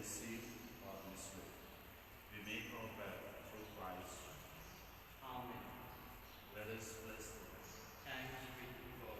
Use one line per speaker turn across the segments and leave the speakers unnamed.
receive this way. We make our prayer through Christ.
Amen.
Let us bless the Lord.
Thanks be to God.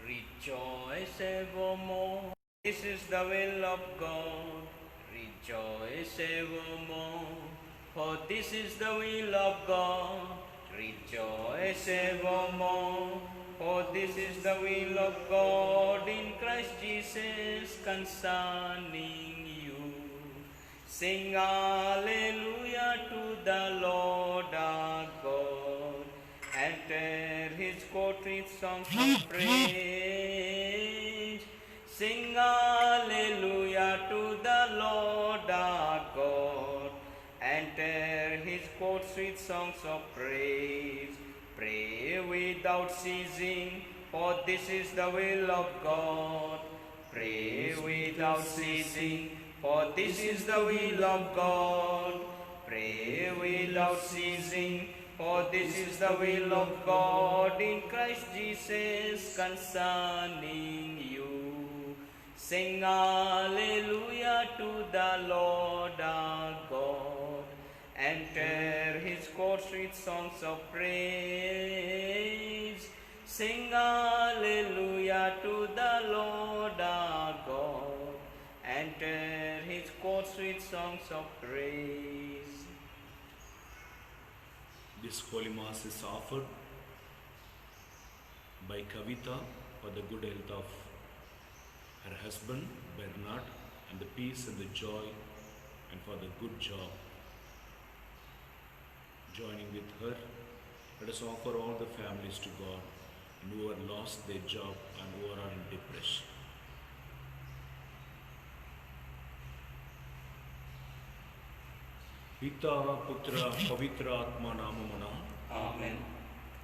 Rejoice evermore. This is the will of God. Rejoice evermore. For this is the will of God. Rejoice evermore. For this is the will of God in Christ Jesus concerning you. Sing hallelujah to the Lord our God. Enter his court with songs of praise. Sing hallelujah to the Lord our God. Enter his courts with songs of praise. Pray without ceasing, for this is the will of God. Pray without ceasing, for this is the will of God. Pray without ceasing, for this is the will of God in Christ Jesus concerning you. Sing hallelujah to the Lord our God. Enter his courts with songs of praise. Sing hallelujah to the Lord our God. Enter his courts with songs of praise.
This Holy Mass is offered by Kavita for the good health of her husband Bernard and the peace and the joy and for the good job. Joining with her, let us offer all the families to God and who have lost their job and who are in depression. పితా పుత్ర పవిత్ర ఆత్మ నామమున
ఆమేన్.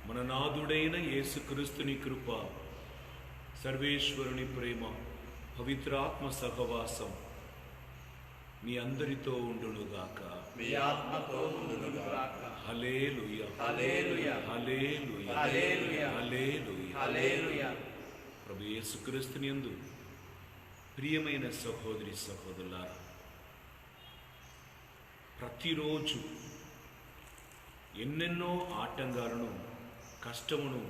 మన నాథుడైన యేసుక్రీస్తుని కృప సర్వేశ్వరుని ప్రేమ, పవిత్రాత్మ సహవాసం మీ అందరితో ఉండునుగాక.
మీ ఆత్మతో ఉండునుగాక.
హల్లెలూయా,
హల్లెలూయా,
హల్లెలూయా,
హల్లెలూయా,
హల్లెలూయా.
హల్లెలూయా.
ప్రభు యేసుక్రీస్తుని యందు ప్రియమైన సహోదరి సహోదరులారా, ప్రతిరోజు ఎన్నెన్నో ఆటంకాలను, కష్టమును,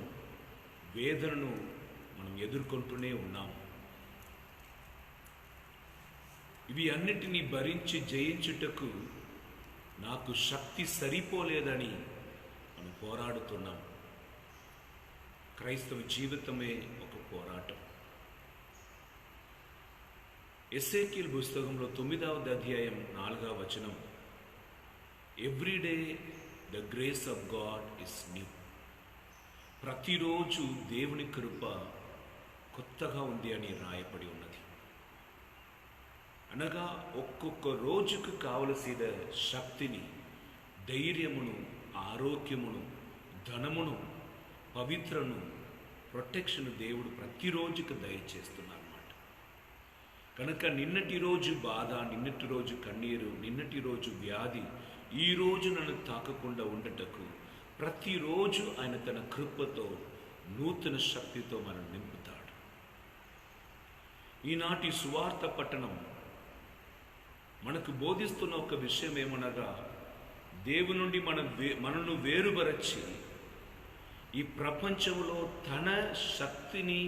వేదనను మనం ఎదుర్కొంటూనే ఉన్నాం. ఇవి అన్నిటినీ భరించి జయించుటకు నాకు శక్తి సరిపోలేదని మనం పోరాడుతున్నాం. క్రైస్తవ జీవితమే ఒక పోరాటం. ఎస్ఏకీల్ పుస్తకంలో 9వ అధ్యాయం 4వ వచనం, everyday the grace of God is new. ప్రతిరోజు దేవుని కృప కొత్తగా ఉంది అని రాయబడి ఉన్నది. అనగా ఒక్కొక్క రోజుకు కావలసిన శక్తిని, ధైర్యమును, ఆరోగ్యమును, ధనమును, పవిత్రను, ప్రొటెక్షన్ దేవుడు ప్రతిరోజుకు దయచేస్తున్నారు అన్నమాట. కనుక నిన్నటి రోజు బాధ, నిన్నటి రోజు కన్నీరు, నిన్నటి రోజు వ్యాధి ఈ రోజు నన్ను తాకకుండా ఉండటకు ప్రతిరోజు ఆయన తన కృపతో, నూతన శక్తితో మనం నింపుతాడు. ఈనాటి సువార్త పట్టణం మనకు బోధిస్తున్న ఒక విషయం ఏమనగా, దేవుని నుండి మనను వేరుపరచి ఈ ప్రపంచంలో తన శక్తిని,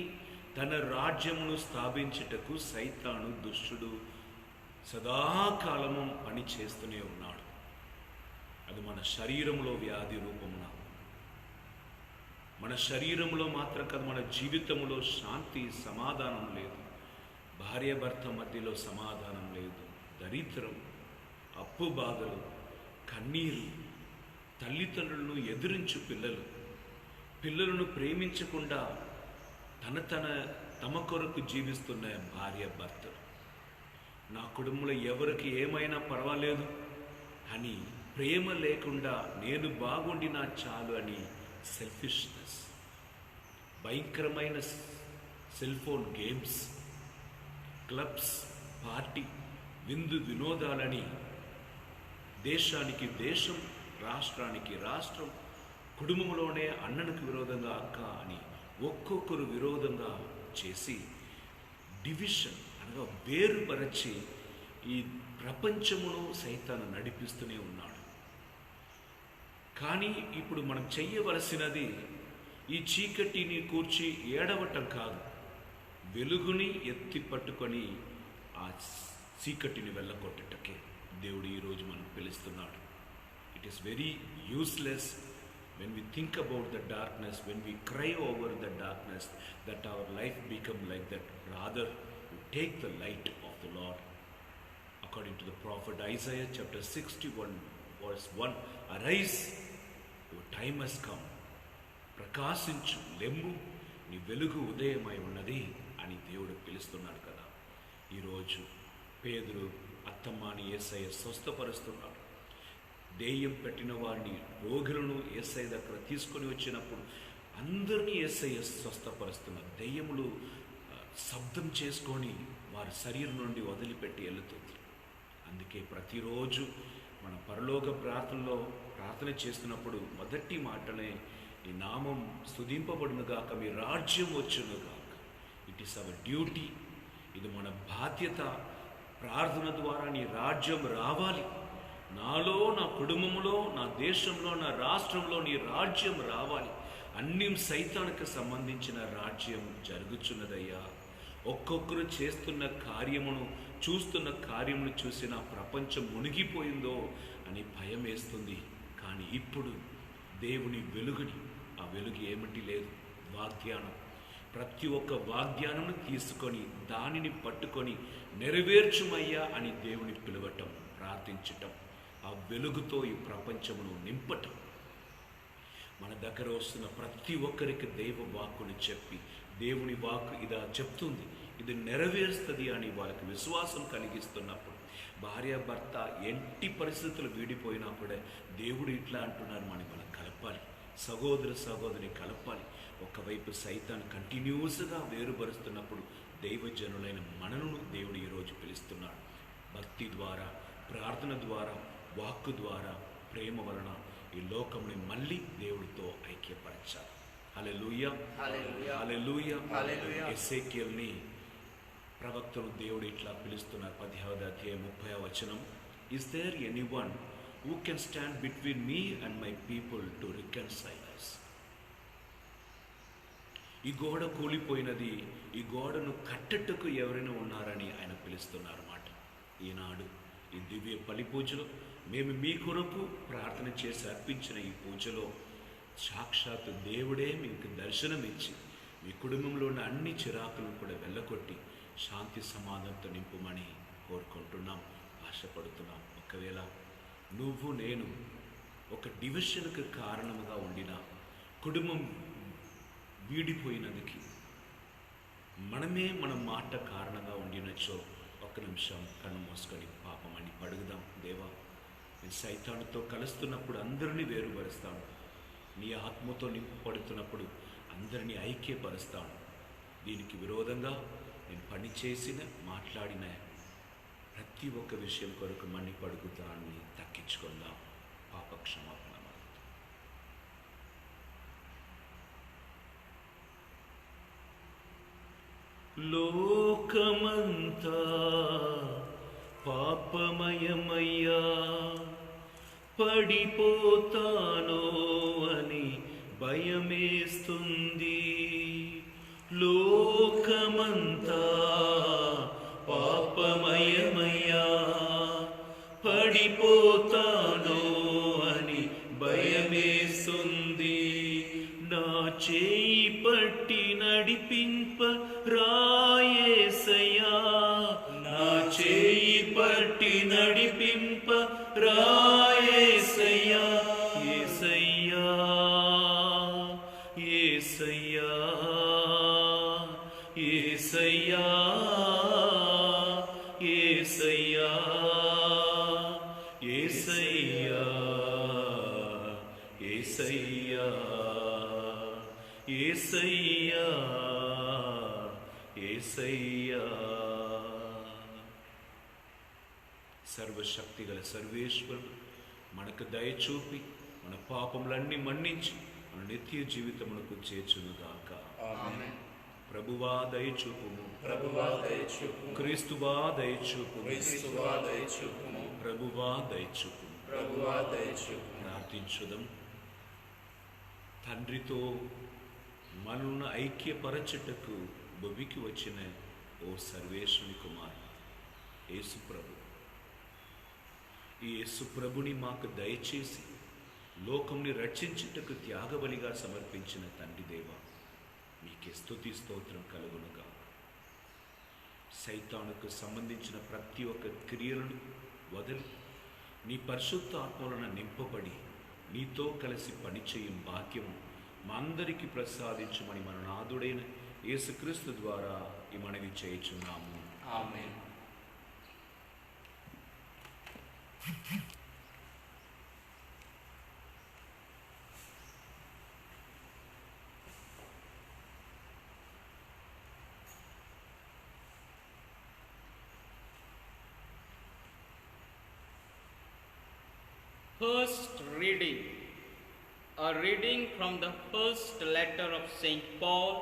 తన రాజ్యమును స్థాపించుటకు సైతాను, దుష్టుడు సదాకాలము పని చేస్తూనే ఉన్నాడు. అది మన శరీరంలో వ్యాధి రూపమున, మన శరీరంలో మాత్రం కాదు, మన జీవితంలో శాంతి, సమాధానం లేదు. భార్యాభర్త మధ్యలో సమాధానం లేదు. దరిద్రం, అప్పు బాధలు, కన్నీరు, తల్లిదండ్రులను ఎదిరించు పిల్లలను ప్రేమించకుండా తమ కొరకు జీవిస్తున్న భార్యాభర్తలు, నా కుటుంబంలో ఎవరికి ఏమైనా పర్వాలేదు అని ప్రేమ లేకుండా నేను బాగుండినా చాలు అని సెల్ఫిష్నెస్, భయంకరమైన cell phone games, clubs, party, విందు వినోదాలని, దేశానికి దేశం, రాష్ట్రానికి రాష్ట్రం, కుటుంబంలోనే అన్ననికి విరోధంగా అక్క అని ఒక్కొక్కరు విరోధంగా చేసి డివిజన్ అనగా వేరుపరచి ఈ ప్రపంచమును సైతాను నడిపిస్తూనే ఉన్నాడు. కానీ ఇప్పుడు మనం చెయ్యవలసినది ఈ చీకటిని కూర్చి ఏడవటం కాదు, వెలుగుని ఎత్తి పట్టుకొని ఆ చీకటిని వెళ్ళగొట్టటకే దేవుడు ఈరోజు మనం పిలుస్తున్నాడు. It is very useless when we think about the darkness, when we cry over the darkness, that our life become like that. Rather, we take the light of the Lord. According to the prophet Isaiah chapter 61 verse 1, arise, your time has come. ప్రకాశించు, లెమ్ము, నీ వెలుగు ఉదయమై ఉన్నది అని దేవుడు పిలుస్తున్నాడు కదా. ఈరోజు పేదరు, అత్తమ్మని యేసయ్య స్వస్థపరుస్తున్నాడు. దెయ్యం పెట్టిన వారిని, రోగులను యేసయ్య దగ్గర తీసుకొని వచ్చినప్పుడు అందరినీ యేసయ్య స్వస్థపరుస్తున్నారు. దెయ్యములు శబ్దం చేసుకొని వారి శరీరం నుండి వదిలిపెట్టి వెళుతుంది. అందుకే ప్రతిరోజు మన పరలోక ప్రార్థనలో ప్రార్థన చేస్తున్నప్పుడు మొదటి మాటనే, ఈ నామం స్తుతింపబడునుగాక, మీ రాజ్యం వచ్చునుగాక. ఇట్ ఈస్ అవర్ డ్యూటీ, ఇది మన బాధ్యత. ప్రార్థన ద్వారా నీ రాజ్యం రావాలి, నాలో, నా కుటుంబంలో, నా దేశంలో, నా రాష్ట్రంలో నీ రాజ్యం రావాలి. అన్ని సైతానికి సంబంధించిన రాజ్యం జరుగుచున్నదయ్యా. ఒక్కొక్కరు చేస్తున్న కార్యమును, చూస్తున్న కార్యమును చూసి నా ప్రపంచం మునిగిపోయిందో అని భయం వేస్తుంది. కానీ ఇప్పుడు దేవుని వెలుగుని, ఆ వెలుగు ఏమిటి లేదు, వాగ్దానం. ప్రతి ఒక్క వాగ్దానమును తీసుకొని దానిని పట్టుకొని నెరవేర్చుమయ్యా అని దేవుని పిలవటం, ప్రార్థించటం, ఆ వెలుగుతో ఈ ప్రపంచమును నింపటం. మన దగ్గర వస్తున్న ప్రతి ఒక్కరికి దైవ వాక్కుని చెప్పి, దేవుని వాక్కు ఇలా చెప్తుంది, ఇది నెరవేరుస్తుంది అని వాళ్ళకి విశ్వాసం కలిగిస్తున్నప్పుడు, భార్యాభర్త ఎట్టి పరిస్థితులు వీడిపోయినప్పుడే దేవుడు ఇట్లా అంటున్నారు, మనం కలపాలి. సహోదరిని కలపాలి. ఒకవైపు సైతాన్ని కంటిన్యూస్గా వేరుపరుస్తున్నప్పుడు దైవజనులైన మనను దేవుడు ఈరోజు పిలుస్తున్నాడు. భక్తి ద్వారా, ప్రార్థన ద్వారా, వాక్కు ద్వారా, ప్రేమ వలన ఈ లోకంని మళ్ళీ దేవుడితో ఐక్యపరచాలి. హల్లెలూయా, హల్లెలూయా, హల్లెలూయా. ఎస్ఏకియల్ని ప్రవక్తను దేవుడు ఇట్లా పిలుస్తున్నారు. 15వ అధ్యాయం 30వ వచనం. Is there anyone who can stand between me and my people to reconcile us? ఈ గోడ కూలిపోయినది, ఈ గోడను కట్టట్టుకు ఎవరైనా ఉన్నారని ఆయన పిలుస్తున్నారు మాట. ఈనాడు ఈ దివ్య బలి పూజలో మేము మీ కొరకు ప్రార్థన చేసి అర్పించిన ఈ పూజలో సాక్షాత్తు దేవుడే మీకు దర్శనమిచ్చి మీ కుటుంబంలో ఉన్న అన్ని చిరాకులను కూడా వెళ్ళగొట్టి శాంతి సమాధానంతో నింపుమని కోరుకుంటున్నాం, ఆశపడుతున్నాం. ఒకవేళ నువ్వు నేను ఒక డివిజన్కు కారణముగా ఉండిన కుటుంబం వీడిపోయినందుకు మనమే మన మాట కారణంగా ఉండినచో ఒక్క నిమిషం కన్ను మూసుకొని పాపం అని పడుగుదాం. దేవా, నేను సైతానుతో కలుస్తున్నప్పుడు అందరినీ వేరుపరుస్తాను, నీ ఆత్మతో నింపబడుతున్నప్పుడు అందరినీ ఐక్యపరుస్తాను. దీనికి విరోధంగా నేను పనిచేసిన మాట్లాడిన ప్రతి ఒక్క విషయం కొరకు మన్ని పడుగుతాన్ని తగ్గించుకుందాం. పాప క్షమాపణ. లోకమంతా పాపమయమయ్యా, పడిపోతానో అని భయమేస్తుంది. లోకమంతా పాపమయమయ్యా, పడిపోతానో అని భయమేస్తుంది. నా చేయి పట్టి నడిపింప రాయేసయ్యా, నా చేయి పట్టి నడిపింప రాయేసయ్యా. యేసయ్యా, యేసయ్యా, యేసయ్యా, యేసయ్యా, యేసయ్యా, యేసయ్యా, యేసయ్యా, యేసయ్యా. సర్వశక్తిగల సర్వేశ్వరుడు మనకు దయచూపి మన పాపములన్నీ మన్నించి మన నిత్య జీవితమునకు చేర్చునుగాక. ప్రభువా దయచూపుము, ప్రభువా దయచూపుము, క్రీస్తువా దయచూపుము, క్రీస్తువా దయచూపుము, ప్రభువా దయచూపుము, ప్రభువా దయచూపుము. ప్రార్థించుదాం. తండ్రితో మనల్ని ఐక్యపరచుటకు భూమికి వచ్చిన ఓ సర్వేశ్వరుని కుమారు యేసు ప్రభు, ఈ యేసు ప్రభుని మాకు దయచేసి లోకంని రక్షించుటకు త్యాగబలిగా సమర్పించిన తండ్రి దేవ, మీకే స్తుతి స్తోత్రం కలుగునుగా. సైతానుకు సంబంధించిన ప్రతి ఒక్క క్రియలను వదిలి నీ పరిశుద్ధ ఆత్మలను నింపబడి నీతో కలిసి పనిచేయం భాగ్యము మా అందరికీ ప్రసాదించమని మన నాథుడైన యేసుక్రీస్తు ద్వారా ఈ మనవి చేయుచున్నాము.
ఆమేన్. First reading. A reading from the first letter of St. Paul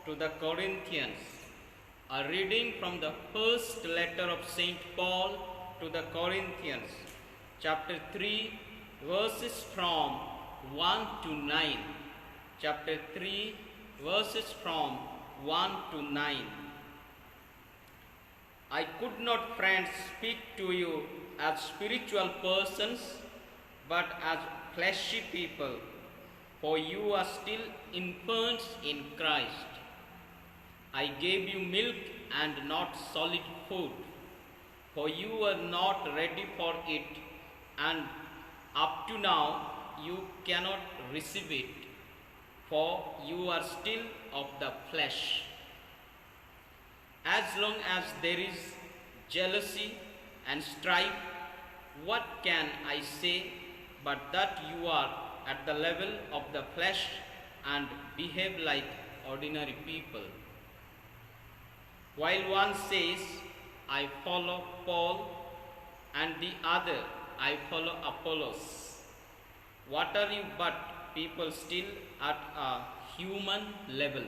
to the Corinthians. A reading from the first letter of St. Paul to the Corinthians, chapter 3, verses from 1 to 9. Chapter 3, verses from 1 to 9. I could not, friends, speak to you as spiritual persons, but as fleshy people, for you are still infants in Christ. I gave you milk and not solid food, for you were not ready for it, and up to now you cannot receive it, for you are still of the flesh. As long as there is jealousy and strife, what can I say but that you are at the level of the flesh and behave like ordinary people. While one says, I follow Paul, and the other, I follow Apollos. What are you but people still at a human level?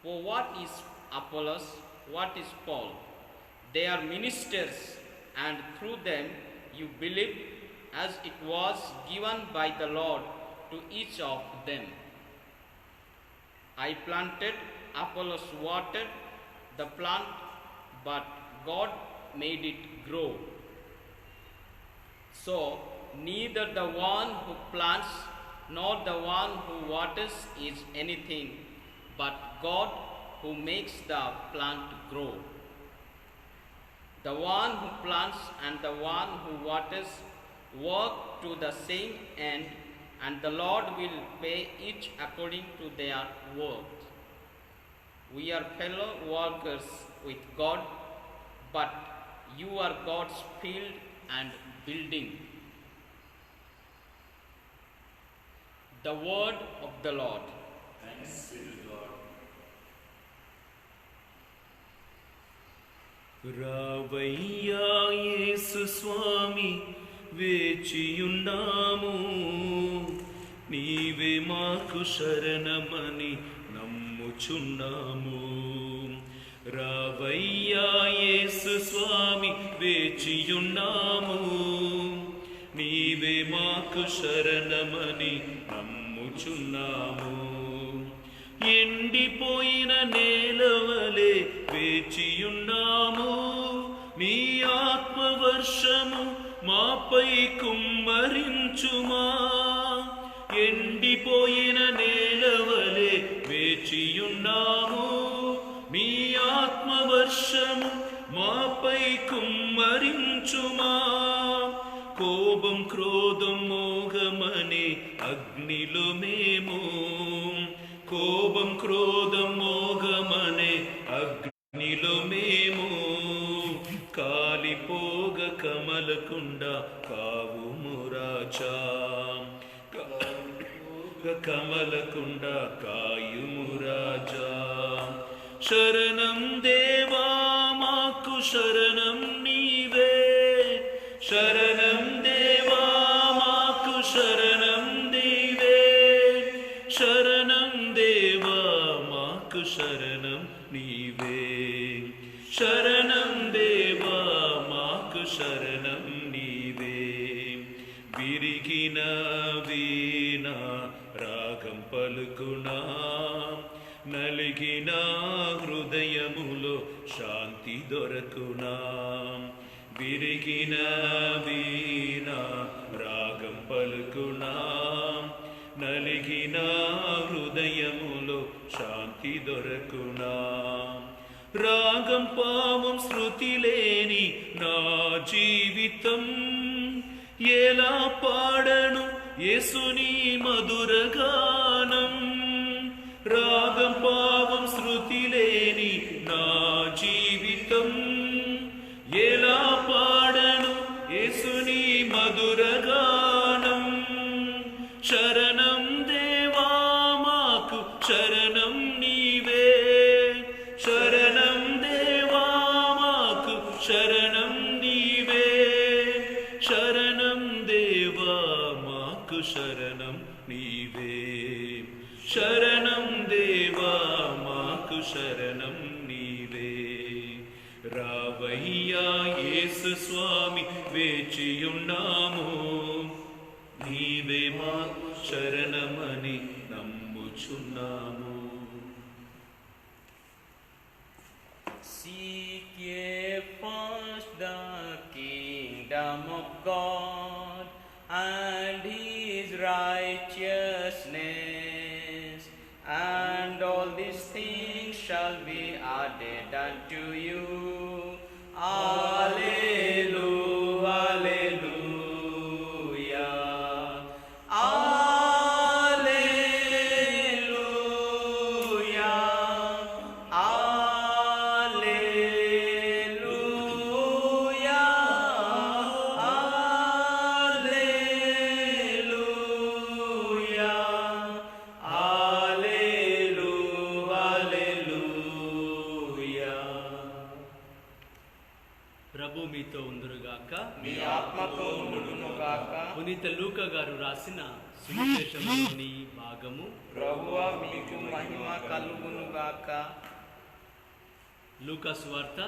For what is Apollos? What is Paul? They are ministers, and through them you believe, as it was given by the Lord to each of them. I planted, Apollos watered the plant, but God made it grow. So neither the one who plants nor the one who waters is anything, but God who makes the plant grow. The one who plants and the one who waters work to the same end, and the Lord will pay each according to their work. We are fellow workers with God, but you are God's field and building. The word of the Lord.
Thanks be to God.
రావయ్యా యేసు స్వామి వేచియున్నాము, నీవే మాకు శరణమని నమ్ముచున్నాము. రావయ్యా యేసు స్వామి వేచియున్నాము, నీవే మాకు శరణమని నమ్ముచున్నాము. ఎండిపోయిన నేలవలే వేచియున్నాము, నీ ఆత్మవర్షము మాపై కుమ్మరించుమా. ఎండిపోయిన నేలవలే వేచియున్నాము, నీ ఆత్మవర్షము మాపై కుమ్మరించుమా. కోపం క్రోధం మోహమనే అగ్నిలో మేము, కోపం క్రోధం మోహమనే అగ్నిలో మేము, కాలిపోగ కమలకుండ కావుము రాజా. కమలకుండ కాయుము రాజా. శరణం దేవా మాకు శరణం నీవే, శరణం దేవా మాకు శరణం నీవే, శరణం దేవా మాకు శరణం నీవే, శరణం దేవా మాకు శరణం నీవే. విరిగిన వీణ రాగం పలుకునా, నలిగిన హృదయములో శాంతి దొరకునా. విరిగిన వీణ రాగం పలుకునా, నలిగిన హృదయములో శాంతి దొరకునా. రాగం పావం శృతి లేని నా జీవితం, ఎలా పాడను యేసుని మధురగానం. రాగం పావం శృతి లేని నా జీవితం, ఎలా పాడను యేసుని మధురగానం. శరణం దేవా మాకు శరణం నీవే, శరణం దేవా మాకు శరణం నీవే, శరణం దేవా మాకు శరణం నీవే, శరణం దేవా మాకు శరణం నీవే. రావయ్యా యేసు స్వామి వేచియున్నాము, నీవే మాకు శరణమని నమ్ముచున్నాము.
Seek ye first the kingdom of God and his righteousness, and all these things shall be added unto you. Alleluia, alleluia, alleluia, alleluia, alleluia.
ప్రభు మీతో ఉందురుగాక.
మీ ఆత్మతో ఉండునుగాక.
పునీత లూకా గారు రాసిన సువిశేషంలోని భాగము.
ప్రభువా మీకు మహిమ కలుగునుగాక.
లూకా సువార్త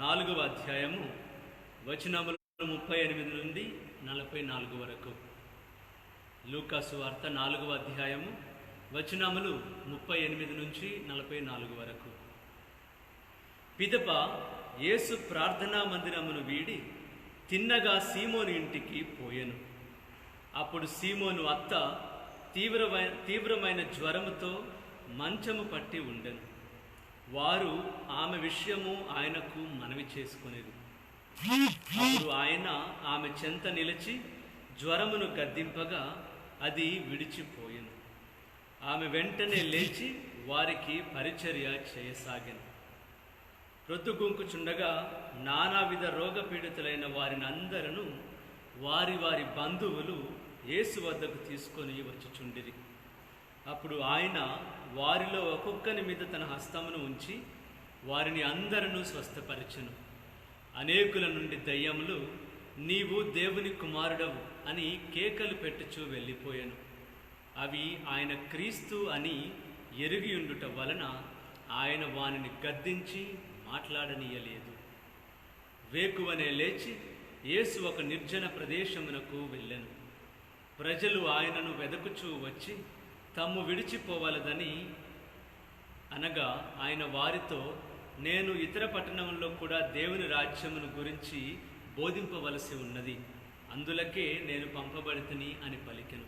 4వ అధ్యాయము వచనములు 38 నుండి 44 వరకు. లూకా సువార్త 4వ అధ్యాయము వచనములు 38 నుంచి 44 వరకు. పిదప యేసు ప్రార్థనా మందిరమును వీడి తిన్నగా సీమోను ఇంటికి పోయెను. అప్పుడు సీమోను అత్త తీవ్రమైన జ్వరముతో మంచము పట్టి ఉండెను. వారు ఆమె విషయము ఆయనకు మనవి చేసుకొనేది. అప్పుడు ఆయన ఆమె చెంత నిలిచి జ్వరమును గద్దింపగా అది విడిచిపోయెను. ఆమె వెంటనే లేచి వారికి పరిచర్య చేయసాగెను. ప్రొద్దుగుంకుచుండగా నానావిధ రోగపీడితులైన వారిని అందరూ వారి వారి బంధువులు యేసు వద్దకు తీసుకొని వచ్చుచుండిరి. అప్పుడు ఆయన వారిలో ఒక్కొక్కని మీద తన హస్తమును ఉంచి వారిని అందరూ స్వస్థపరిచెను. అనేకుల నుండి దయ్యములు నీవు దేవుని కుమారుడవు అని కేకలు పెట్టుచూ వెళ్ళిపోయాను. అవి ఆయన క్రీస్తు అని ఎరిగియుండుట వలన ఆయన వానిని గద్దించి మాట్లాడనీయలేదు. వేకువనే లేచి యేసు ఒక నిర్జన ప్రదేశమునకు వెళ్ళెను. ప్రజలు ఆయనను వెదకుచూ వచ్చి తాము విడిచిపోవలదని అనగా ఆయన వారితో, నేను ఇతర పట్టణంలో కూడా దేవుని రాజ్యమును గురించి బోధింపవలసి ఉన్నది, అందులకే నేను పంపబడితిని అని పలికెను.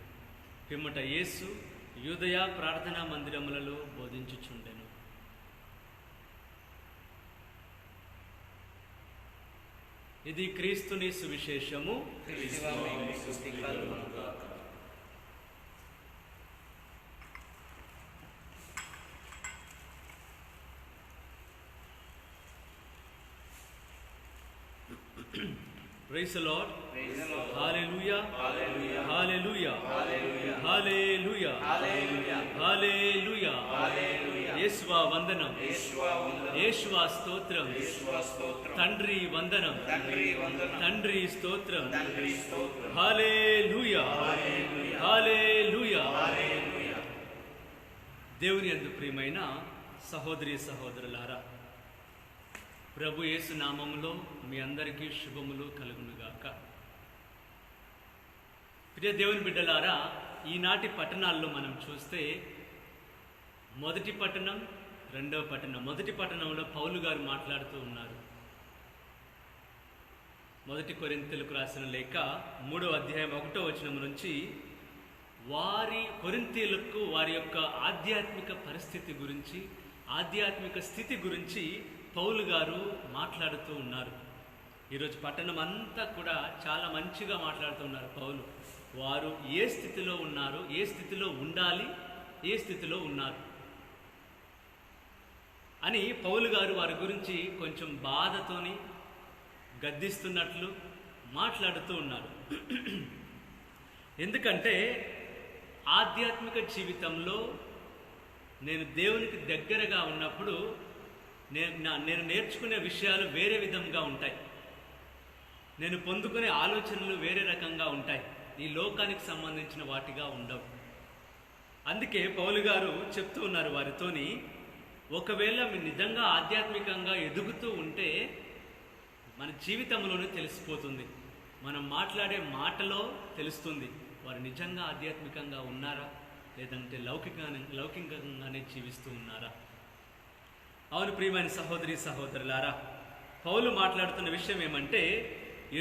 పిమ్మట యేసు యూదయ ప్రార్థనా మందిరములలో బోధించుచుండెను. ఇది క్రీస్తుని సువిశేషము.
క్రీస్తువా మీకు స్తుతి కలుగునుగాక.
Praise the Lord.
Praise the Lord.
Hallelujah.
Hallelujah.
Hallelujah.
Hallelujah.
Hallelujah.
Hallelujah.
Hallelujah.
Hallelujah.
యేసువా వందనం.
యేసువా వందనం.
యేసువా స్తోత్రం.
యేసువా స్తోత్రం.
తండ్రి వందనం.
తండ్రి వందనం.
తండ్రి స్తోత్రం.
తండ్రి స్తోత్రం.
హల్లెలూయా.
హల్లెలూయా.
హల్లెలూయా.
హల్లెలూయా.
దేవుని యందు ప్రియమైన సహోదరి సహోదరులారా, ప్రభు యేసు నామములో మీ అందరికీ శుభములు కలుగునుగాక. ప్రియ దేవుని బిడ్డలారా, ఈనాటి పట్టణాల్లో మనం చూస్తే మొదటి పట్టణం, రెండవ పట్టణం. మొదటి పట్టణంలో పౌలు గారు మాట్లాడుతూ ఉన్నారు. మొదటి కొరింథీయులకు రాసిన లేఖ 3వ అధ్యాయం 1వ వచనం నుంచి కొరింథీయులకు వారి యొక్క ఆధ్యాత్మిక పరిస్థితి గురించి, ఆధ్యాత్మిక స్థితి గురించి పౌలు గారు మాట్లాడుతూ ఉన్నారు. ఈరోజు పట్టణం అంతా కూడా చాలా మంచిగా మాట్లాడుతూ ఉన్నారు పౌలు. వారు ఏ స్థితిలో ఉన్నారు, ఏ స్థితిలో ఉండాలి, ఏ స్థితిలో ఉన్నారు అని పౌలు గారు వారి గురించి కొంచెం బాధతోని గద్దిస్తున్నట్లు మాట్లాడుతూ ఉన్నారు. ఎందుకంటే ఆధ్యాత్మిక జీవితంలో నేను దేవునికి దగ్గరగా ఉన్నప్పుడు నేను నేర్చుకునే విషయాలు వేరే విధంగా ఉంటాయి. నేను పొందుకునే ఆలోచనలు వేరే రకంగా ఉంటాయి. ఈ లోకానికి సంబంధించిన వాటిగా ఉండవు. అందుకే పౌలు గారు చెప్తూ ఉన్నారు వారితోని, ఒకవేళ మీరు నిజంగా ఆధ్యాత్మికంగా ఎదుగుతూ ఉంటే మన జీవితంలోనే తెలిసిపోతుంది, మనం మాట్లాడే మాటలో తెలుస్తుంది వారు నిజంగా ఆధ్యాత్మికంగా ఉన్నారా లేదంటే లౌకికంగానే జీవిస్తూ ఉన్నారా. అవును ప్రియమైన సహోదరి సహోదరులారా, పౌలు మాట్లాడుతున్న విషయం ఏమంటే,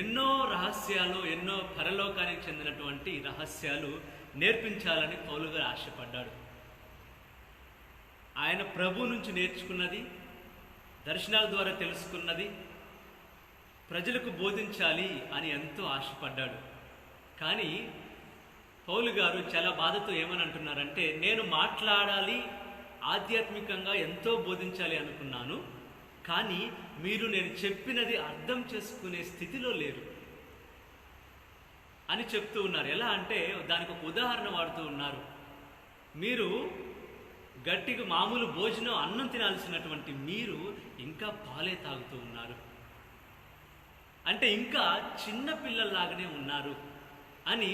ఎన్నో రహస్యాలు, ఎన్నో పరలోకానికి చెందినటువంటి రహస్యాలు నేర్పించాలని పౌలు గారు ఆశపడ్డాడు. ఆయన ప్రభు నుంచి నేర్చుకున్నది, దర్శనాల ద్వారా తెలుసుకున్నది ప్రజలకు బోధించాలి అని ఎంతో ఆశపడ్డాడు. కానీ పౌలు గారు చాలా బాధతో ఏమని అంటున్నారంటే, నేను మాట్లాడాలి, ఆధ్యాత్మికంగా ఎంతో బోధించాలి అనుకున్నాను, కానీ మీరు నేను చెప్పినది అర్థం చేసుకునే స్థితిలో లేరు అని చెప్తూ ఉన్నారు. ఎలా అంటే దానికి ఒక ఉదాహరణ వాడుతూ ఉన్నారు. మీరు గట్టిగా మామూలు భోజనం అన్నం తినాల్సినటువంటి మీరు ఇంకా పాలే తాగుతూ ఉన్నారు. అంటే ఇంకా చిన్న పిల్లల్లాగానే ఉన్నారు అని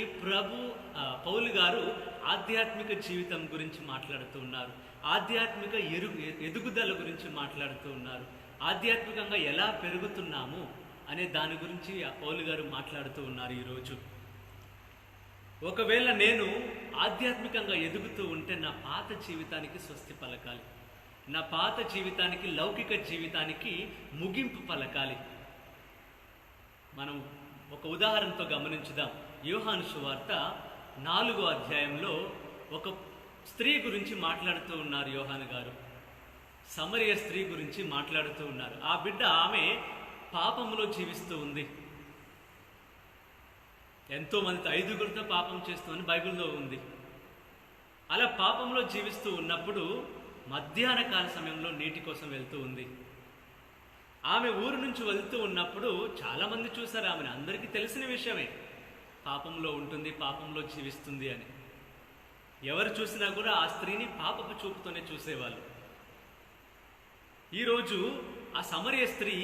పౌలు గారు ఆధ్యాత్మిక జీవితం గురించి మాట్లాడుతూ ఉన్నారు. ఆధ్యాత్మిక ఎదుగుదల గురించి మాట్లాడుతూ ఉన్నారు. ఆధ్యాత్మికంగా ఎలా పెరుగుతున్నాము అనే దాని గురించి పౌలు గారు మాట్లాడుతూ ఉన్నారు. ఈరోజు ఒకవేళ నేను ఆధ్యాత్మికంగా ఎదుగుతూ ఉంటే నా పాత జీవితానికి స్వస్తి పలకాలి, నా పాత జీవితానికి, లౌకిక జీవితానికి ముగింపు పలకాలి. మనం ఒక ఉదాహరణతో గమనించుదాం. యోహాను సువార్త 4వ అధ్యాయంలో ఒక స్త్రీ గురించి మాట్లాడుతూ ఉన్నారు యోహాను గారు. సమరయ స్త్రీ గురించి మాట్లాడుతూ ఉన్నారు. ఆ బిడ్డ, ఆమె పాపములో జీవిస్తూ ఉంది. ఎంతో మందితో 5గురితో పాపం చేస్తుందని బైబిల్లో ఉంది. అలా పాపంలో జీవిస్తూ ఉన్నప్పుడు మధ్యాహ్న కాల సమయంలో నీటి కోసం వెళ్తూ ఉంది. ఆమె ఊరు నుంచి వెళ్తూ ఉన్నప్పుడు చాలామంది చూశారు ఆమెను. అందరికీ తెలిసిన విషయమే, పాపంలో ఉంటుంది, పాపంలో జీవిస్తుంది అని. ఎవరు చూసినా కూడా ఆ స్త్రీని పాపపు చూపుతోనే చూసేవాళ్ళు. ఈరోజు ఆ సమరయ స్త్రీ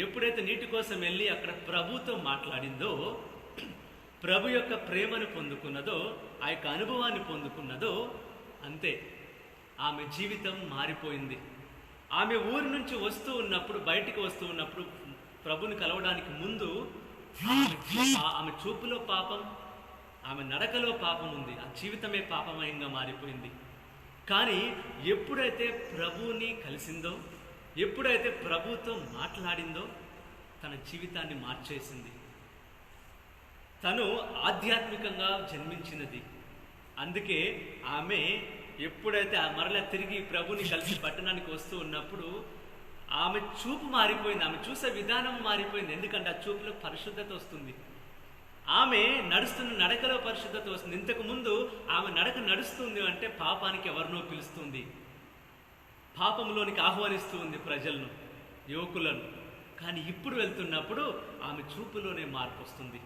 ఎప్పుడైతే నీటి కోసం వెళ్ళి అక్కడ ప్రభుతో మాట్లాడిందో, ప్రభు యొక్క ప్రేమను పొందుకున్నదో, ఆ యొక్క అనుభవాన్ని పొందుకున్నదో, అంతే, ఆమె జీవితం మారిపోయింది. ఆమె ఊరి నుంచి వస్తూ ఉన్నప్పుడు, బయటికి వస్తూ ఉన్నప్పుడు, ప్రభుని కలవడానికి ముందు ఆమె చూపులో పాపం, ఆమె నడకలో పాపం ఉంది. ఆ జీవితమే పాపమయంగా మారిపోయింది. కానీ ఎప్పుడైతే ప్రభువుని కలిసిందో, ఎప్పుడైతే ప్రభుతో మాట్లాడిందో, తన జీవితాన్ని మార్చేసింది. తను ఆధ్యాత్మికంగా జన్మించినది. అందుకే ఆమె ఎప్పుడైతే మరలా తిరిగి ప్రభుని కలిసి పట్టణానికి వస్తూ ఉన్నప్పుడు ఆమె చూపు మారిపోయింది, ఆమె చూసే విధానం మారిపోయింది. ఎందుకంటే ఆ చూపులో పరిశుద్ధత వస్తుంది. ఆమె నడుస్తున్న నడకలో పరిశుద్ధత వస్తుంది. ఇంతకు ముందు ఆమె నడక నడుస్తుంది అంటే పాపానికి ఎవరినో పిలుస్తుంది, పాపంలోనికి ఆహ్వానిస్తూ ఉంది ప్రజలను, యువకులను. కానీ ఇప్పుడు వెళ్తున్నప్పుడు ఆమె చూపులోనే మార్పు వస్తుంది.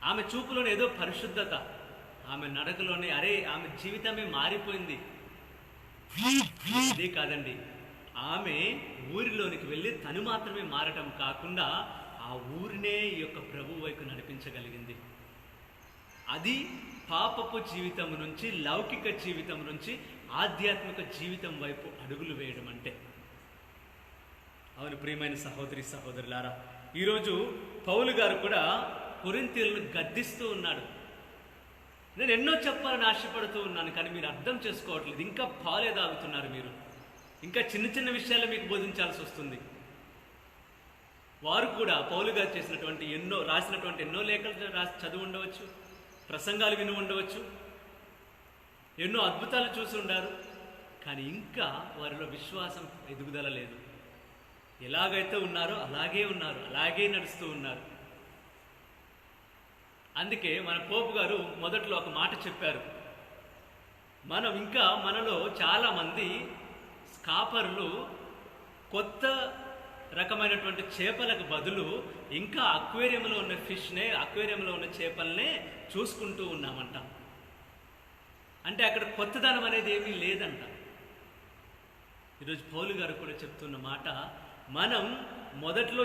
ఆమె చూపులోనే ఏదో పరిశుద్ధత, ఆమె నడకలోనే, ఆమె జీవితమే మారిపోయింది. ఇదే కాదండి, ఆమె ఊరిలోనికి వెళ్ళి తను మాత్రమే మారటం కాకుండా ఆ ఊరినే ఈ యొక్క ప్రభు వైపు నడిపించగలిగింది. అది పాపపు జీవితం నుంచి, లౌకిక జీవితం నుంచి ఆధ్యాత్మిక జీవితం వైపు అడుగులు వేయడం అంటే. అవును ప్రియమైన సహోదరి సహోదరులారా, ఈరోజు పౌలు గారు కూడా కొరింథీయులను గద్దిస్తూ ఉన్నాడు. నేను ఎన్నో చెప్పాలని ఆశపడుతూ ఉన్నాను, కానీ మీరు అర్థం చేసుకోవట్లేదు. ఇంకా పాలే తాగుతున్నారు మీరు. ఇంకా చిన్న చిన్న విషయాలు మీకు బోధించాల్సి వస్తుంది. వారు కూడా పౌలు గారు చేసినటువంటి రాసినటువంటి ఎన్నో లేఖలు రాసి చదివి ఉండవచ్చు, ప్రసంగాలు విని ఉండవచ్చు, ఎన్నో అద్భుతాలు చూసి ఉండారు. కానీ ఇంకా వారిలో విశ్వాసం ఎదుగుదల లేదు. ఎలాగైతే ఉన్నారో అలాగే ఉన్నారు, అలాగే నడుస్తూ ఉన్నారు. అందుకే మన పోపు గారు మొదట్లో ఒక మాట చెప్పారు. మనలో చాలామంది స్కాపర్లు కొత్త రకమైనటువంటి చేపలకు బదులు ఇంకా అక్వేరియంలో ఉన్న ఫిష్నే, అక్వేరియంలో ఉన్న చేపలనే చూసుకుంటూ ఉన్నామంట. అంటే అక్కడ కొత్తదనం అనేది ఏమీ లేదంట. ఈరోజు పౌలు గారు కూడా చెప్తున్న మాట, మనం మొదట్లో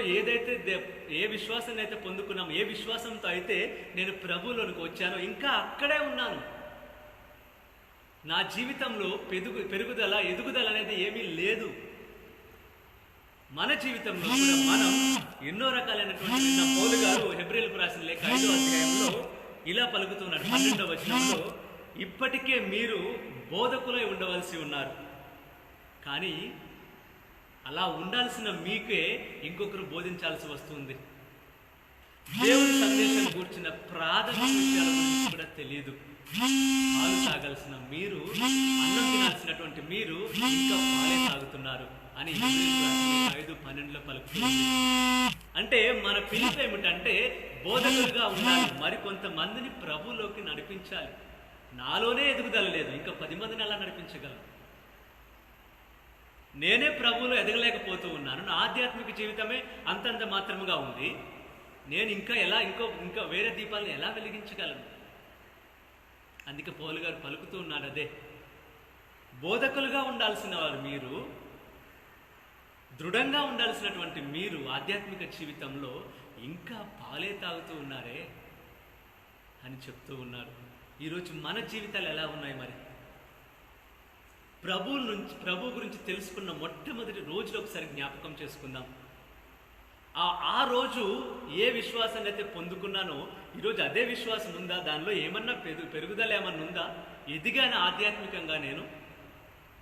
ఏ విశ్వాసాన్ని అయితే పొందుకున్నాం, ఏ విశ్వాసంతో అయితే నేను ప్రభువులోనికి వచ్చానో ఇంకా అక్కడే ఉన్నాను. నా జీవితంలో పెరుగుదల, ఎదుగుదల అనేది ఏమీ లేదు. మన జీవితంలో కూడా మనం ఎన్నో రకాలైనటువంటి, పౌలు గారు హెబ్రీయులకు రాసిన లేఖ 5వ అధ్యాయంలో ఇలా పలుకుతున్నాడు 12వ వచనంలో, ఇప్పటికే మీరు బోధకులై ఉండవలసి ఉన్నారు, కానీ అలా ఉండాల్సిన మీకే ఇంకొకరు బోధించాల్సి వస్తుంది. దేవుని సందేశం కూర్చున్న ప్రాథమిక విషయాల గురించి కూడా తెలియదు. పాలు తాగాల్సిన మీరు, అన్నం తినాల్సినటువంటి మీరు ఇంకా పాలే తాగుతున్నారు అని 5:12 పలుకుతుంది. అంటే మన పిలుపు ఏమిటంటే బోధకులుగా ఉండాలి, మరికొంతమందిని ప్రభువులోకి నడిపించాలి. నాలోనే ఎదుగుదల లేదు, ఇంకా 10 మందిని అలా నడిపించగలను. నేనే ప్రభువులో ఎదగలేకపోతూ ఉన్నాను, నా ఆధ్యాత్మిక జీవితమే అంతంత మాత్రముగా ఉంది. నేను ఇంకా వేరే దీపాలను ఎలా వెలిగించగలను? అందుకే పౌలు గారు పలుకుతూ ఉన్నాడు అదే, బోధకులుగా ఉండాల్సిన వారు మీరు, దృఢంగా ఉండాల్సినటువంటి మీరు ఆధ్యాత్మిక జీవితంలో ఇంకా పాలే తాగుతూ ఉన్నారే అని చెప్తూ ఉన్నారు. ఈరోజు మన జీవితాలు ఎలా ఉన్నాయి? మరి ప్రభు గురించి తెలుసుకున్న మొట్టమొదటి రోజులు ఒకసారి జ్ఞాపకం చేసుకుందాం. ఆ రోజు ఏ విశ్వాసాన్ని అయితే పొందుకున్నానో ఈరోజు అదే విశ్వాసం ఉందా? దానిలో ఏమన్నా పెరుగుదల ఏమన్నా ఉందా? ఎదిగాను ఆధ్యాత్మికంగా నేను,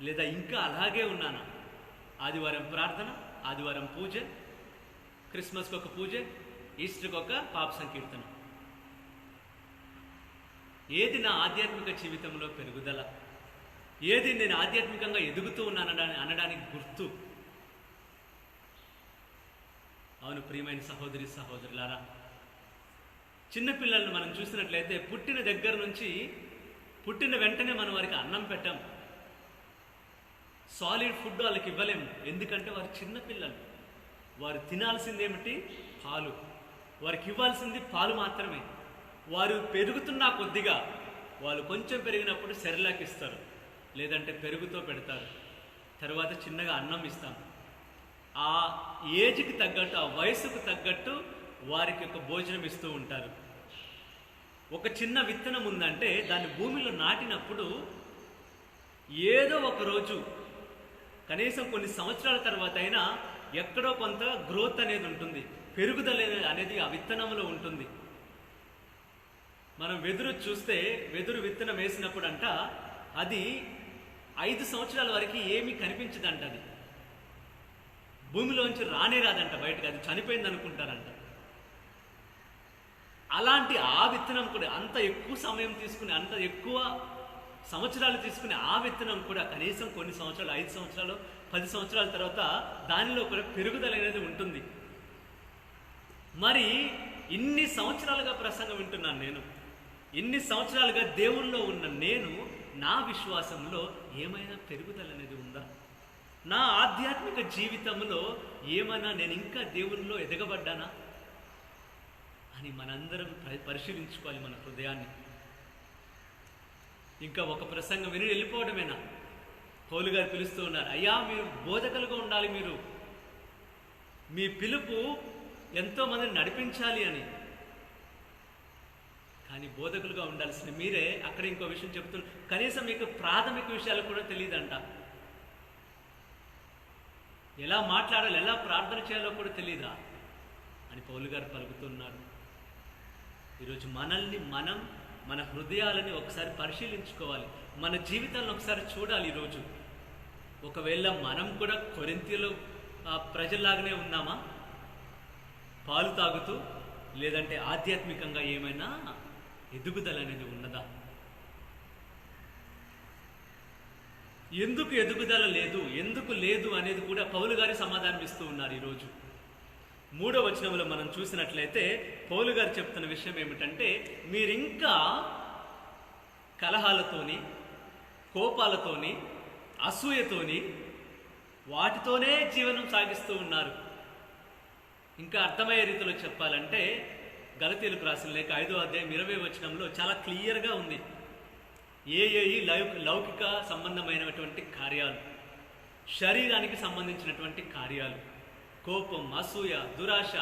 లేదా ఇంకా అలాగే ఉన్నానా? ఆదివారం ప్రార్థన, ఆదివారం పూజ, క్రిస్మస్కి ఒక పూజ, ఈస్టర్కి ఒక పాప సంకీర్తన. ఏది నా ఆధ్యాత్మిక జీవితంలో పెరుగుదల? ఏది నేను ఆధ్యాత్మికంగా ఎదుగుతూ ఉన్నాను అనడానికి గుర్తు? అవును ప్రియమైన సహోదరి సహోదరులారా, చిన్నపిల్లలను మనం చూసినట్లయితే పుట్టిన దగ్గర నుంచి పుట్టిన వెంటనే మనం వారికి అన్నం పెట్టాం. సాలిడ్ ఫుడ్ వాళ్ళకి ఇవ్వలేము. ఎందుకంటే వారు చిన్నపిల్లలు. వారు తినాల్సింది ఏమిటి? పాలు. వారికి ఇవ్వాల్సింది పాలు మాత్రమే. వారు పెరుగుతున్నా కొద్దిగా వాళ్ళు కొంచెం పెరిగినప్పుడు సెర్లాక్ ఇస్తారు, లేదంటే పెరుగుతో పెడతారు. తర్వాత చిన్నగా అన్నం ఇస్తాం. ఆ ఏజ్కి తగ్గట్టు, ఆ వయసుకు తగ్గట్టు వారికి ఒక భోజనం ఇస్తూ ఉంటారు. ఒక చిన్న విత్తనం ఉందంటే దాన్ని భూమిలో నాటినప్పుడు ఏదో ఒక రోజు, కనీసం కొన్ని సంవత్సరాల తర్వాత అయినా ఎక్కడో కొంత గ్రోత్ అనేది ఉంటుంది, పెరుగుదల అనేది ఆ విత్తనంలో ఉంటుంది. మనం వెదురు చూస్తే, వెదురు విత్తనం వేసినప్పుడు అంట అది 5 సంవత్సరాల వరకు ఏమీ కనిపించదంట. అది భూమిలోంచి రానే రాదంట బయటకు, అది చనిపోయింది అనుకుంటారంట. అలాంటి ఆ విత్తనం కూడా అంత ఎక్కువ సమయం తీసుకుని, అంత ఎక్కువ సంవత్సరాలు తీసుకుని ఆ విత్తనం కూడా కనీసం కొన్ని సంవత్సరాలు, 5 సంవత్సరాలు 10 సంవత్సరాల తర్వాత దానిలో కూడా పెరుగుదల అనేది ఉంటుంది. మరి ఇన్ని సంవత్సరాలుగా ప్రసంగం వింటున్నాను నేను, ఇన్ని సంవత్సరాలుగా దేవుల్లో ఉన్న నేను, నా విశ్వాసంలో ఏమైనా పెరుగుదల అనేది ఉందా? నా ఆధ్యాత్మిక జీవితంలో ఏమైనా నేను ఇంకా దేవునిలో ఎదగబడ్డానా అని మనందరం పరిశీలించుకోవాలి మన హృదయాన్ని. ఇంకా ఒక ప్రసంగం విని వెళ్ళిపోవడమేనా? పౌలు గారు పిలుస్తూ ఉన్నారు, అయ్యా మీరు బోధకులుగా ఉండాలి, మీరు మీ పిలుపు ఎంతో మందిని నడిపించాలి అని. కానీ బోధకులుగా ఉండాల్సిన మీరే అక్కడ ఇంకో విషయం చెప్తున్నారు, కనీసం మీకు ప్రాథమిక విషయాలు కూడా తెలియదంట. ఎలా మాట్లాడాలి, ఎలా ప్రార్థన చేయాలో కూడా తెలియదా అని పౌలు గారు పలుకుతున్నారు. ఈరోజు మనల్ని మనం, మన హృదయాలని ఒకసారి పరిశీలించుకోవాలి, మన జీవితాలను ఒకసారి చూడాలి. ఈరోజు ఒకవేళ మనం కూడా కొరింథీయుల ప్రజల్లాగానే ఉన్నామా? పాలు తాగుతూ, లేదంటే ఆధ్యాత్మికంగా ఏమైనా ఎదుగుదల అనేది ఉన్నదా? ఎందుకు ఎదుగుదల లేదు, ఎందుకు లేదు అనేది కూడా పౌలు గారి సమాధానం ఇస్తూ ఉన్నారు. ఈరోజు 3వ వచనంలో మనం చూసినట్లయితే పౌలు గారు చెప్తున్న విషయం ఏమిటంటే, మీరింకా కలహాలతోని, కోపాలతోని, అసూయతోని, వాటితోనే జీవనం సాగిస్తూ ఉన్నారు. ఇంకా అర్థమయ్యే రీతిలో చెప్పాలంటే గలతీయులకు రాసిన లేఖ 5వ అధ్యాయం 20వ వచనంలో చాలా క్లియర్గా ఉంది. ఏ లౌకిక సంబంధమైనటువంటి కార్యాలు, శరీరానికి సంబంధించినటువంటి కార్యాలు, కోపం, అసూయ, దురాశ,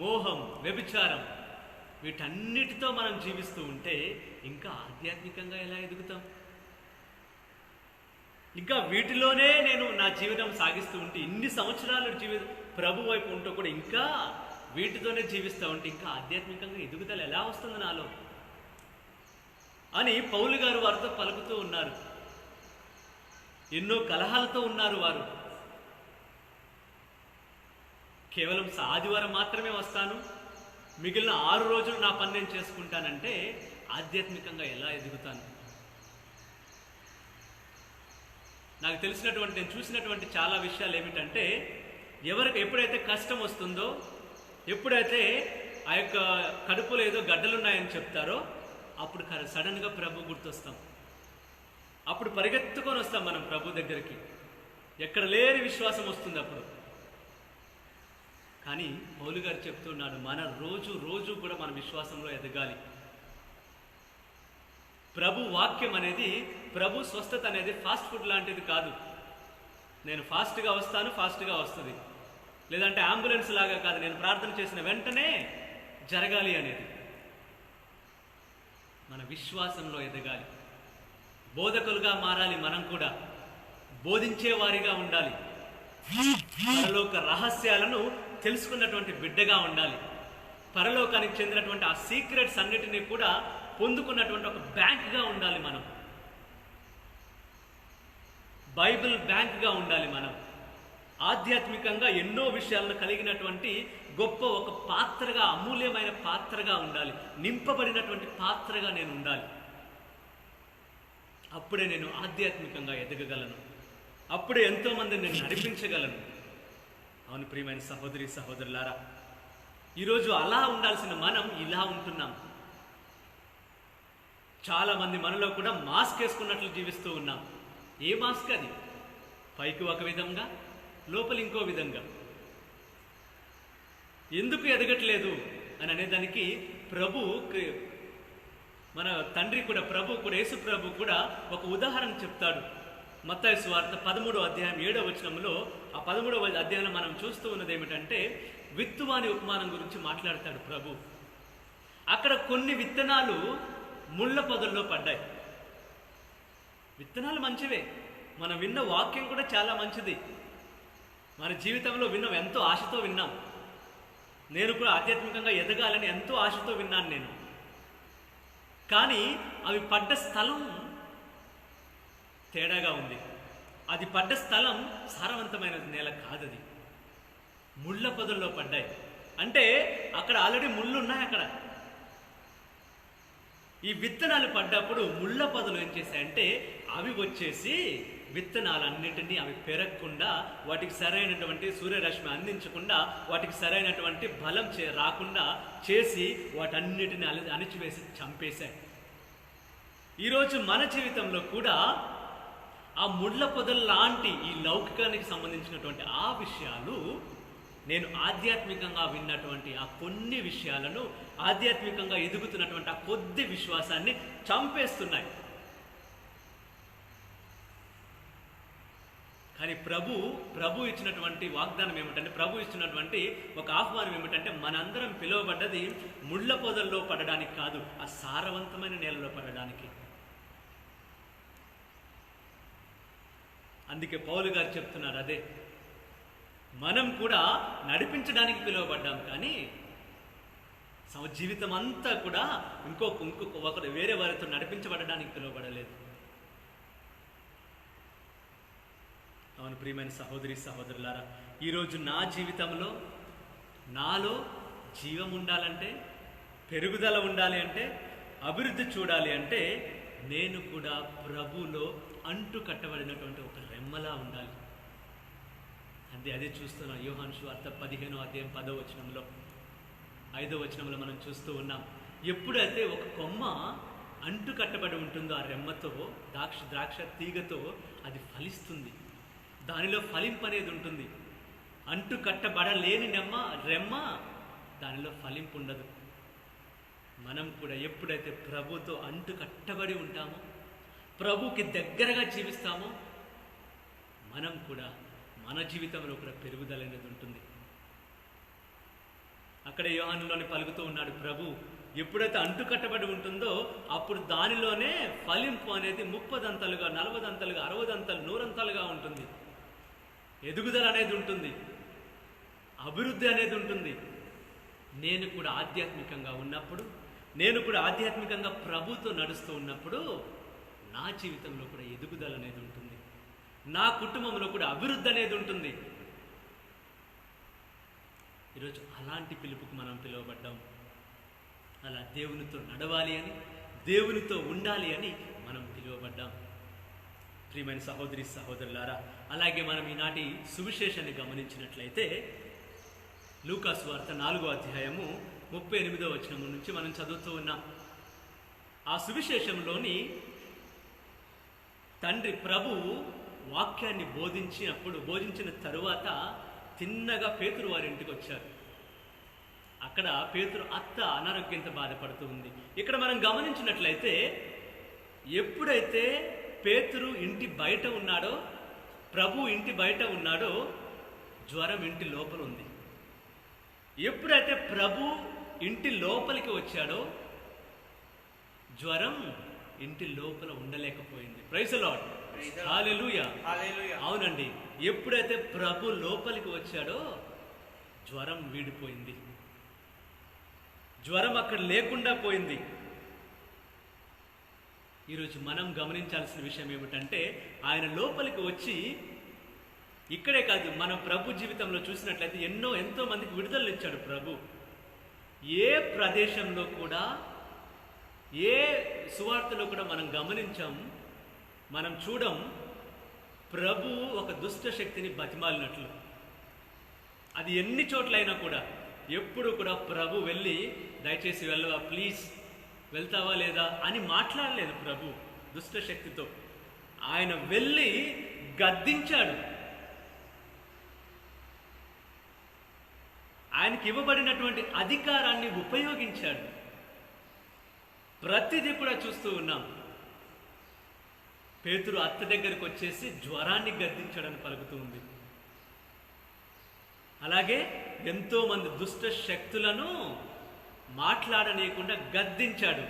మోహం, వ్యభిచారం, వీటన్నిటితో మనం జీవిస్తూ ఉంటే ఇంకా ఆధ్యాత్మికంగా ఎలా ఎదుగుతాం? ఇంకా వీటిలోనే నేను నా జీవితం సాగిస్తూ ఉంటే, ఇన్ని సంవత్సరాలు ప్రభు వైపు ఉంటూ కూడా ఇంకా వీటితోనే జీవిస్తూ ఉంటే ఇంకా ఆధ్యాత్మికంగా ఎదుగుదల ఎలా వస్తుంది నాలో అని పౌలు గారు వారితో పలుకుతూ ఉన్నారు. ఎన్నో కలహాలతో ఉన్నారు వారు. కేవలం ఆదివారం మాత్రమే వస్తాను, మిగిలిన 6 రోజులు నా పని నేను చేసుకుంటానంటే ఆధ్యాత్మికంగా ఎలా ఎదుగుతాను? నాకు తెలిసినటువంటి, నేను చూసినటువంటి చాలా విషయాలు ఏమిటంటే, ఎవరికి ఎప్పుడైతే కష్టం వస్తుందో, ఎప్పుడైతే ఆ యొక్క కడుపులో ఏదో గడ్డలున్నాయని చెప్తారో అప్పుడు సడన్గా ప్రభు గుర్తొస్తాం. అప్పుడు పరిగెత్తుకొని వస్తాం మనం ప్రభు దగ్గరికి. ఎక్కడ లేని విశ్వాసం వస్తుంది అప్పుడు. కానీ పౌలు గారు చెప్తున్నాడు, మన రోజు కూడా మన విశ్వాసంలో ఎదగాలి. ప్రభు వాక్యం అనేది, ప్రభు స్వస్థత అనేది ఫాస్ట్ ఫుడ్ లాంటిది కాదు. నేను ఫాస్ట్గా వస్తాను, ఫాస్ట్గా వస్తుంది. లేదంటే అంబులెన్స్ లాగా కాదు, నేను ప్రార్థన చేసిన వెంటనే జరగాలి అనేది. మన విశ్వాసంలో ఎదగాలి, బోధకులుగా మారాలి. మనం కూడా బోధించేవారిగా ఉండాలి, పరలోక రహస్యాలను తెలుసుకున్నటువంటి బిడ్డగా ఉండాలి, పరలోకానికి చెందినటువంటి ఆ సీక్రెట్స్ అన్నిటినీ కూడా పొందుకున్నటువంటి ఒక బ్యాంక్గా ఉండాలి. మనం బైబిల్ బ్యాంక్గా ఉండాలి. మనం ఆధ్యాత్మికంగా ఎన్నో విషయాలను కలిగినటువంటి గొప్ప ఒక పాత్రగా, అమూల్యమైన పాత్రగా ఉండాలి, నింపబడినటువంటి పాత్రగా నేను ఉండాలి. అప్పుడే నేను ఆధ్యాత్మికంగా ఎదగగలను, అప్పుడే ఎంతోమందిని నేను నడిపించగలను. అవును ప్రియమైన సహోదరి సహోదరులారా, ఈరోజు అలా ఉండాల్సిన మనం ఇలా ఉంటున్నాం. చాలామంది మనలో కూడా మాస్క్ వేసుకున్నట్లు జీవిస్తూ ఉన్నాం. ఏ మాస్క్ అది? పైకి ఒక విధంగా, లోపల ఇంకో విధంగా. ఎందుకు ఎదగట్లేదు అని అనేదానికి మన తండ్రి కూడా, ప్రభు కూడా, యేసు ప్రభు కూడా ఒక ఉదాహరణ చెప్తాడు. మత్తయి సువార్త 13వ అధ్యాయం 7వ వచనంలో, ఆ 13వ అధ్యాయంలో మనం చూస్తూ ఉన్నది ఏమిటంటే విత్తువాని ఉపమానం గురించి మాట్లాడతాడు ప్రభు. అక్కడ కొన్ని విత్తనాలు ముళ్ళ పొదల్లో పడ్డాయి. విత్తనాలు మంచివే, మనం విన్న వాక్యం కూడా చాలా మంచిది. మన జీవితంలో విన్నాం, ఎంతో ఆశతో విన్నాం. నేను కూడా ఆధ్యాత్మికంగా ఎదగాలని ఎంతో ఆశతో విన్నాను నేను. కానీ అవి పడ్డ స్థలం తేడాగా ఉంది. అది పడ్డ స్థలం సారవంతమైన నేల కాదది, ముళ్ళ పొదల్లో పడ్డాయి. అంటే అక్కడ ఆల్రెడీ ముళ్ళు ఉన్నాయి. అక్కడ ఈ విత్తనాలు పడ్డప్పుడు ముళ్ళ పొదలు ఏం చేశాయంటే అవి వచ్చేసి విత్తనాలన్నింటినీ అవి పెరగకుండా, వాటికి సరైనటువంటి సూర్యరశ్మి అందించకుండా, వాటికి సరైనటువంటి బలం రాకుండా చేసి వాటన్నిటిని అణిచివేసి చంపేశాయి. ఈరోజు మన జీవితంలో కూడా ఆ ముళ్ళ పొదల లాంటి ఈ లౌకికానికి సంబంధించినటువంటి ఆ విషయాలు, నేను ఆధ్యాత్మికంగా విన్నటువంటి ఆ కొన్ని విషయాలను, ఆధ్యాత్మికంగా ఎదుగుతున్నటువంటి ఆ కొద్ది విశ్వాసాన్ని చంపేస్తున్నాయి. కానీ ప్రభు ఇచ్చినటువంటి వాగ్దానం ఏమిటంటే, ప్రభు ఇచ్చినటువంటి ఒక ఆహ్వానం ఏమిటంటే, మనందరం పిలువబడ్డది ముళ్ళ పొదల్లో పడడానికి కాదు, ఆ సారవంతమైన నేలలో పడడానికి. అందుకే పౌలు గారు చెప్తున్నారు అదే, మనం కూడా నడిపించడానికి పిలువబడ్డాం, కానీ జీవితం అంతా కూడా ఒకరు వేరే వారితో నడిపించబడడానికి పిలువబడలేదు. అవును ప్రియమైన సహోదరి సహోదరులారా, ఈరోజు నా జీవితంలో నాలో జీవం ఉండాలంటే, పెరుగుదల ఉండాలి అంటే, అభివృద్ధి చూడాలి అంటే, నేను కూడా ప్రభువులో అంటు కట్టబడినటువంటి ఒక రెమ్మలా ఉండాలి. అదే చూస్తున్నాం. యోహాను సువార్త 15వ అధ్యాయం 10వ వచనంలో, 5వ వచనంలో మనం చూస్తూ ఉన్నాం. ఎప్పుడైతే ఒక కొమ్మ అంటు కట్టబడి ఉంటుందో ఆ రెమ్మతో, ద్రాక్ష తీగతో, అది ఫలిస్తుంది. దానిలో ఫలింపు అనేది ఉంటుంది. అంటు కట్టబడలేని రెమ్మ దానిలో ఫలింపు ఉండదు. మనం కూడా ఎప్పుడైతే ప్రభుతో అంటు కట్టబడి ఉంటామో, ప్రభుకి దగ్గరగా జీవిస్తామో, మనం కూడా మన జీవితంలో కూడా పెరుగుదల అనేది ఉంటుంది. అక్కడ యోహానులోనే పలుకుతూ ఉన్నాడు ప్రభు, ఎప్పుడైతే అంటు కట్టబడి ఉంటుందో అప్పుడు దానిలోనే ఫలింపు అనేది 30 అంతలుగా, 40 అంతలుగా, 60 అంతలు, 100 అంతలుగా ఉంటుంది. ఎదుగుదల అనేది ఉంటుంది, అభివృద్ధి అనేది ఉంటుంది. నేను కూడా ఆధ్యాత్మికంగా ఉన్నప్పుడు, నేను కూడా ఆధ్యాత్మికంగా ప్రభుతో నడుస్తూ ఉన్నప్పుడు నా జీవితంలో కూడా ఎదుగుదల అనేది ఉంటుంది, నా కుటుంబంలో కూడా అభివృద్ధి అనేది ఉంటుంది. ఈరోజు అలాంటి పిలుపుకు మనం పిలువబడ్డాం. అలా దేవునితో నడవాలి అని, దేవునితో ఉండాలి అని మనం పిలువబడ్డాం. ప్రియమైన సహోదరి సహోదరులారా, అలాగే మనం ఈనాటి సువిశేషాన్ని గమనించినట్లయితే లూకా సువార్త 4వ అధ్యాయము 38వ వచనం నుంచి మనం చదువుతూ ఉన్నాం. ఆ సువిశేషంలోని తండ్రి ప్రభువు వాక్యాన్ని బోధించిన తరువాత తిన్నగా పేతురు వారి ఇంటికి వచ్చారు. అక్కడ పేతురు అత్త అనారోగ్యంతో బాధపడుతూ ఉంది. ఇక్కడ మనం గమనించినట్లయితే ఎప్పుడైతే పేతురు ఇంటి బయట ఉన్నాడో ప్రభు ఇంటి బయట ఉన్నాడో జ్వరం ఇంటి లోపల ఉంది. ఎప్పుడైతే ప్రభు ఇంటి లోపలికి వచ్చాడో జ్వరం ఇంటి లోపల ఉండలేకపోయింది. ప్రైజ్ ది లార్డ్, హల్లెలూయా. అవునండి, ఎప్పుడైతే ప్రభు లోపలికి వచ్చాడో జ్వరం వీడిపోయింది, జ్వరం అక్కడ లేకుండా పోయింది. ఈరోజు మనం గమనించాల్సిన విషయం ఏమిటంటే, ఆయన లోపలికి వచ్చి ఇక్కడే కాదు, మనం ప్రభు జీవితంలో చూసినట్లయితే ఎంతో మందికి విడుదల ఇచ్చాడు ప్రభు. ఏ ప్రదేశంలో కూడా, ఏ సువార్తలో కూడా మనం గమనించాం, మనం చూడం ప్రభు ఒక దుష్ట శక్తిని బతిమాలినట్లు. అది ఎన్ని చోట్లైనా కూడా ఎప్పుడు కూడా ప్రభు వెళ్ళి దయచేసి వెళ్ళవా, ప్లీజ్ వెళ్తావా లేదా అని మాట్లాడలేదు ప్రభు దుష్ట శక్తితో. ఆయన వెళ్ళి గద్దించాడు. ఆయనకి ఇవ్వబడినటువంటి అధికారాన్ని ఉపయోగించాడు. ప్రతిదీ కూడా చూస్తూ ఉన్నాం. పేతురు అత్త దగ్గరికి వచ్చేసి జ్వరాన్ని గద్దించాడని పలుకుతూ ఉంది. అలాగే ఎంతో మంది దుష్ట శక్తులను మాట్లాడనీయకుండా గద్దించాడు.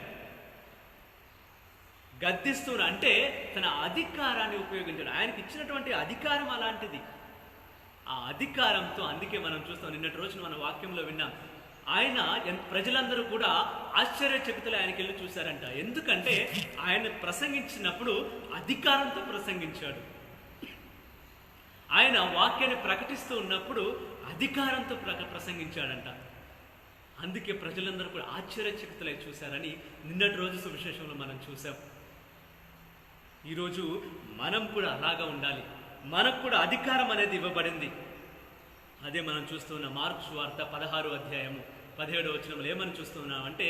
గద్దిస్తున్నా అంటే తన అధికారాన్ని ఉపయోగించాడు. ఆయనకి ఇచ్చినటువంటి అధికారం అలాంటిది. ఆ అధికారంతో, అందుకే మనం చూస్తాం, నిన్నటి రోజున మన వాక్యంలో విన్నాం, ఆయన ప్రజలందరూ కూడా ఆశ్చర్యచకితులు ఆయనకి వెళ్ళి చూశారంట. ఎందుకంటే ఆయన ప్రసంగించినప్పుడు అధికారంతో ప్రసంగించాడు. ఆయన వాక్యాన్ని ప్రకటిస్తూ ఉన్నప్పుడు అధికారంతో ప్రసంగించాడంట. అందుకే ప్రజలందరూ కూడా ఆశ్చర్యచకితులై చూశారని నిన్నటి రోజు సువిశేషంలో మనం చూసాం. ఈరోజు మనం కూడా అలాగా ఉండాలి. మనకు కూడా అధికారం అనేది ఇవ్వబడింది. అదే మనం చూస్తున్న మార్కు సువార్త 16వ అధ్యాయము 17వ వచనంలో ఏమని చూస్తున్నాం అంటే,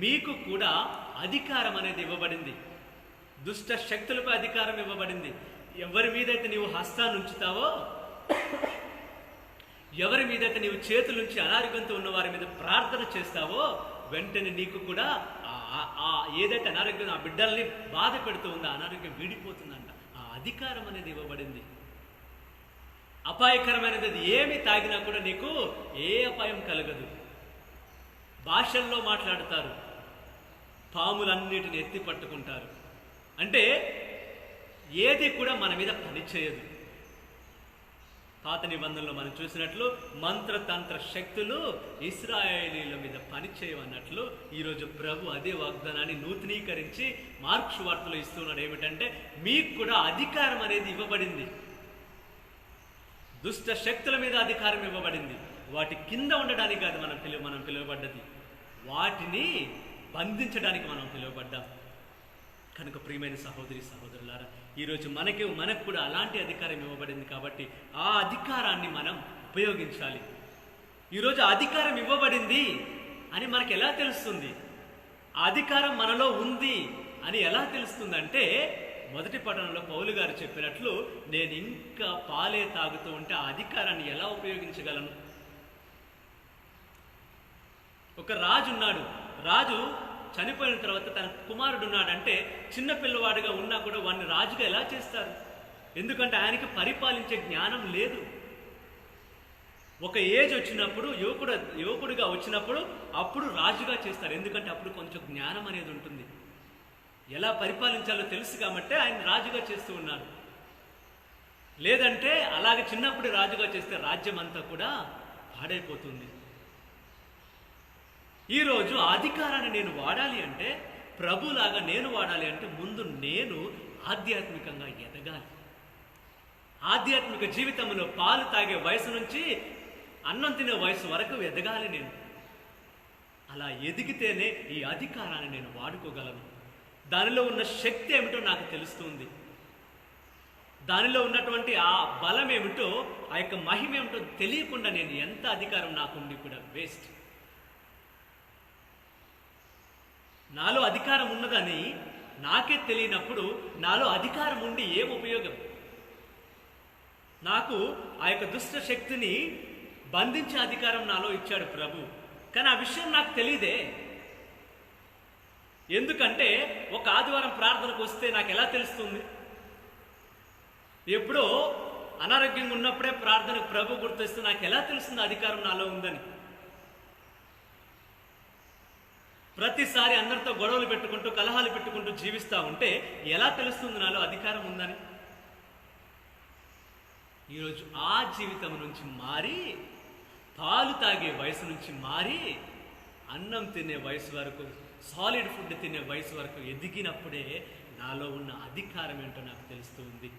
మీకు కూడా అధికారం అనేది ఇవ్వబడింది. దుష్ట శక్తులపై అధికారం ఇవ్వబడింది. ఎవరి మీదైతే నీవు హస్తాన్ని ఉంచుతావో, ఎవరి మీదైతే నీవు చేతులుంచి అనారోగ్యంతో ఉన్న వారి మీద ప్రార్థన చేస్తావో, వెంటనే నీకు కూడా ఏదైతే అనారోగ్యం ఆ బిడ్డల్ని బాధ పెడుతూ ఉందో అనారోగ్యం వీడిపోతుందంట. ఆ అధికారం అనేది ఇవ్వబడింది. అపాయకరమైనది ఏమి తాగినా కూడా నీకు ఏ అపాయం కలగదు. భాషల్లో మాట్లాడతారు, పాములన్నిటిని ఎత్తి పట్టుకుంటారు. అంటే ఏది కూడా మన మీద పనిచేయదు. పాత నిబంధనలో మనం చూసినట్లు మంత్రతంత్ర శక్తులు ఇశ్రాయేలీల మీద పనిచేయవన్నట్లు ఈరోజు ప్రభు అదే వాగ్దానాన్ని నూతనీకరించి మార్కు సువార్తలో ఇస్తున్నాడు. ఏమిటంటే, మీకు కూడా అధికారం అనేది ఇవ్వబడింది. దుష్ట శక్తుల మీద అధికారం ఇవ్వబడింది. వాటి కింద ఉండడానికి కాదు మనం పిలువబడ్డది, వాటిని బంధించడానికి మనం పిలువబడ్డాం. కనుక ప్రియమైన సహోదరి సహోదరులారా, ఈరోజు మనకు కూడా అలాంటి అధికారం ఇవ్వబడింది. కాబట్టి ఆ అధికారాన్ని మనం ఉపయోగించాలి. ఈరోజు అధికారం ఇవ్వబడింది అని మనకు ఎలా తెలుస్తుంది? ఆ అధికారం మనలో ఉంది అని ఎలా తెలుస్తుందంటే, మొదటి పట్టణంలో పౌలు గారు చెప్పినట్లు, నేను ఇంకా పాలే తాగుతూ ఉంటే ఆ అధికారాన్ని ఎలా ఉపయోగించగలను? ఒక రాజు ఉన్నాడు. రాజు చనిపోయిన తర్వాత తన కుమారుడు ఉన్నాడంటే, చిన్న పిల్లవాడిగా ఉన్నా కూడా వాడిని రాజుగా ఎలా చేస్తారు? ఎందుకంటే ఆయనకి పరిపాలించే జ్ఞానం లేదు. ఒక ఏజ్ వచ్చినప్పుడు, యువకుడిగా వచ్చినప్పుడు అప్పుడు రాజుగా చేస్తారు. ఎందుకంటే అప్పుడు కొంచెం జ్ఞానం అనేది ఉంటుంది, ఎలా పరిపాలించాలో తెలుసు కాబట్టి ఆయన రాజుగా చేస్తూ ఉన్నారు. లేదంటే అలాగే చిన్నప్పుడు రాజుగా చేస్తే రాజ్యం అంతా కూడా పాడైపోతుంది. ఈరోజు అధికారాన్ని నేను వాడాలి అంటే, ప్రభులాగా నేను వాడాలి అంటే, ముందు నేను ఆధ్యాత్మికంగా ఎదగాలి. ఆధ్యాత్మిక జీవితంలో పాలు తాగే వయసు నుంచి అన్నం తినే వయసు వరకు ఎదగాలి నేను. అలా ఎదిగితేనే ఈ అధికారాన్ని నేను వాడుకోగలను. దానిలో ఉన్న శక్తి ఏమిటో నాకు తెలుస్తుంది. దానిలో ఉన్నటువంటి ఆ బలం ఏమిటో, ఆ యొక్క మహిమ ఏమిటో తెలియకుండా నేను ఎంత అధికారం నాకుండి కూడా వేస్ట్. నాలో అధికారం ఉన్నదని నాకే తెలియనప్పుడు నాలో అధికారం ఉండి ఏం ఉపయోగం? నాకు ఆ యొక్క దుష్ట శక్తిని బంధించే అధికారం నాలో ఇచ్చాడు ప్రభు, కానీ ఆ విషయం నాకు తెలియదే. ఎందుకంటే ఒక ఆదివారం ప్రార్థనకు వస్తే నాకు ఎలా తెలుస్తుంది? ఎప్పుడో అనారోగ్యంగా ఉన్నప్పుడే ప్రార్థన ప్రభు గుర్తొస్తే నాకు ఎలా తెలుస్తుంది అధికారం నాలో ఉందని? ప్రతిసారి అందరితో గొడవలు పెట్టుకుంటూ కలహాలు పెట్టుకుంటూ జీవిస్తూ ఉంటే ఎలా తెలుస్తుంది నాలో అధికారం ఉందని? ఈరోజు ఆ జీవితం నుంచి మారి, పాలు తాగే వయసు నుంచి మారి, అన్నం తినే వయసు వరకు, సాలిడ్ ఫుడ్ తినే వయసు వరకు ఎదిగినప్పుడే నాలో ఉన్న అధికారం ఏంటో నాకు తెలుస్తూ ఉంది.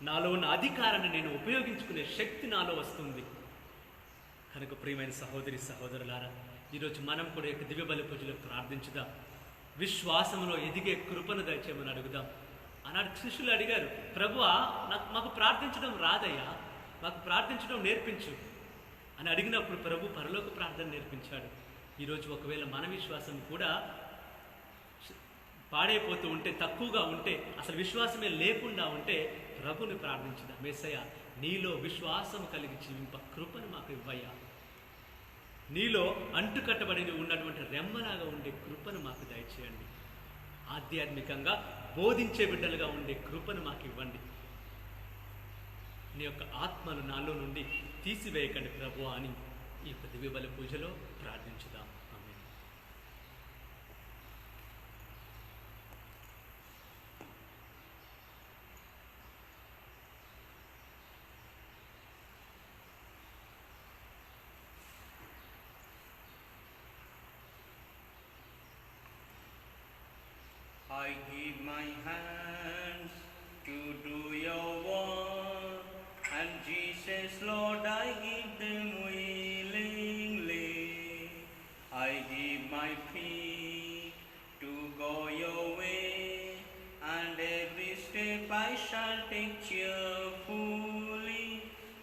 నాలో ఉన్న అధికారాన్ని నేను ఉపయోగించుకునే శక్తి నాలో వస్తుంది. కనుక ప్రియమైన సహోదరి సహోదరులారా, ఈరోజు మనం కూడా యొక్క దివ్య బలి పూజలో ప్రార్థించుదాం. విశ్వాసంలో ఎదిగే కృపను దయచేయమని అడుగుదాం. ఆనాడు శిష్యులు అడిగారు, ప్రభువా మాకు ప్రార్థించడం రాదయ్యా, మాకు ప్రార్థించడం నేర్పించు అని అడిగినప్పుడు ప్రభు పరలోక ప్రార్థన నేర్పించాడు. ఈరోజు ఒకవేళ మన విశ్వాసం కూడా పాడైపోతూ ఉంటే, తక్కువగా ఉంటే, అసలు విశ్వాసమే లేకుండా ఉంటే ప్రభుని ప్రార్థించుదాం. యేసయ్య, నీలో విశ్వాసం కలిగి జీవింప కృపను మాకు ఇవ్వయ్యా. నీలో అంటుకట్టబడి ఉన్నటువంటి రెమ్మలాగా ఉండే కృపను మాకు దయచేయండి. ఆధ్యాత్మికంగా బోధించే బిడ్డలుగా ఉండే కృపను మాకు ఇవ్వండి. నీ యొక్క ఆత్మను నాలో నుండి తీసివేయకండి ప్రభు అని ఈ యొక్క దివ్య బలి పూజలో ప్రార్థించుదాం. ఆమేన్.
I give my hands to do your work, and Jesus, Lord, I give them willingly. I give my feet to go your way, and every step I shall take cheerfully.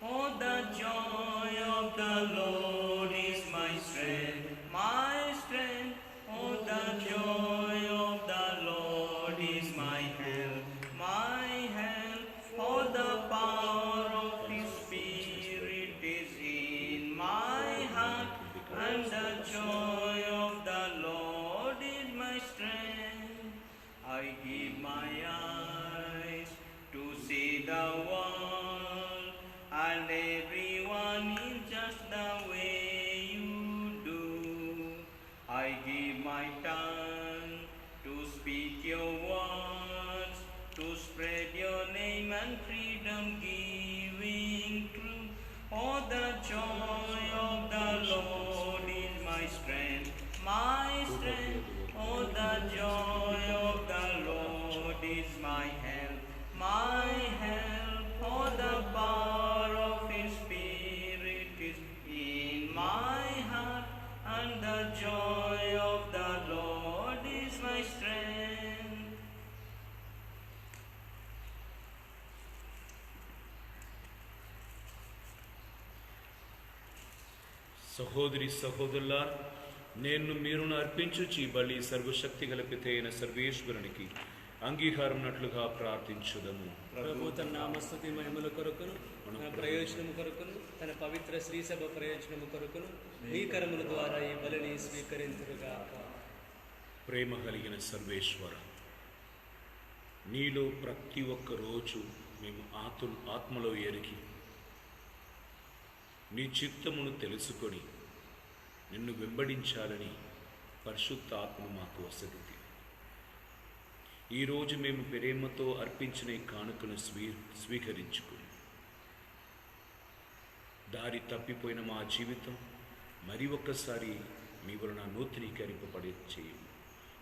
Oh, the joy of the Lord is my strength, my strength. Oh, the joy of the Lord is my help, my help. Oh, the power of His Spirit is in my heart, and the joy of the Lord is my strength. I give my eyes to see the world, and everyone is just the way you do. I give my tongue to speak your words, to spread your name and freedom giving truth. Oh, the joy of the Lord is my strength, my strength. Oh, the joy of the Lord is my help, my help. Oh, the power of His Spirit is in my heart, and the joy of the Lord is my strength.
సహోదరి సహోదరులా, నేను మీరును అర్పించుచి బలి సర్వశక్తి గల పిత అయిన సర్వేశ్వరునికి అంగీకారమునట్లుగా ప్రార్థించుదము.
ప్రభు తన నామస్తుతి మహిమల కొరకును, తన ప్రయోజనము కొరకును, తన పవిత్ర శ్రీసభ ప్రయోజనము కొరకును మీ కరముల ద్వారా ఈ బలిని స్వీకరించుగాక.
ప్రేమ కలిగిన సర్వేశ్వర, నీలో ప్రతి ఒక్క రోజు మేము ఆత్మలో ఎరిగి నీ చిత్తమును తెలుసుకొని నిన్ను వెంబడించాలని పరిశుద్ధ ఆత్మను మాకు వసగితి. ఈరోజు మేము ప్రేమతో అర్పించిన ఈ కానుకను స్వీకరించుకుని దారి తప్పిపోయిన మా జీవితం మరి ఒక్కసారి మీ వలన నూతనీకరింపబడి చేయి.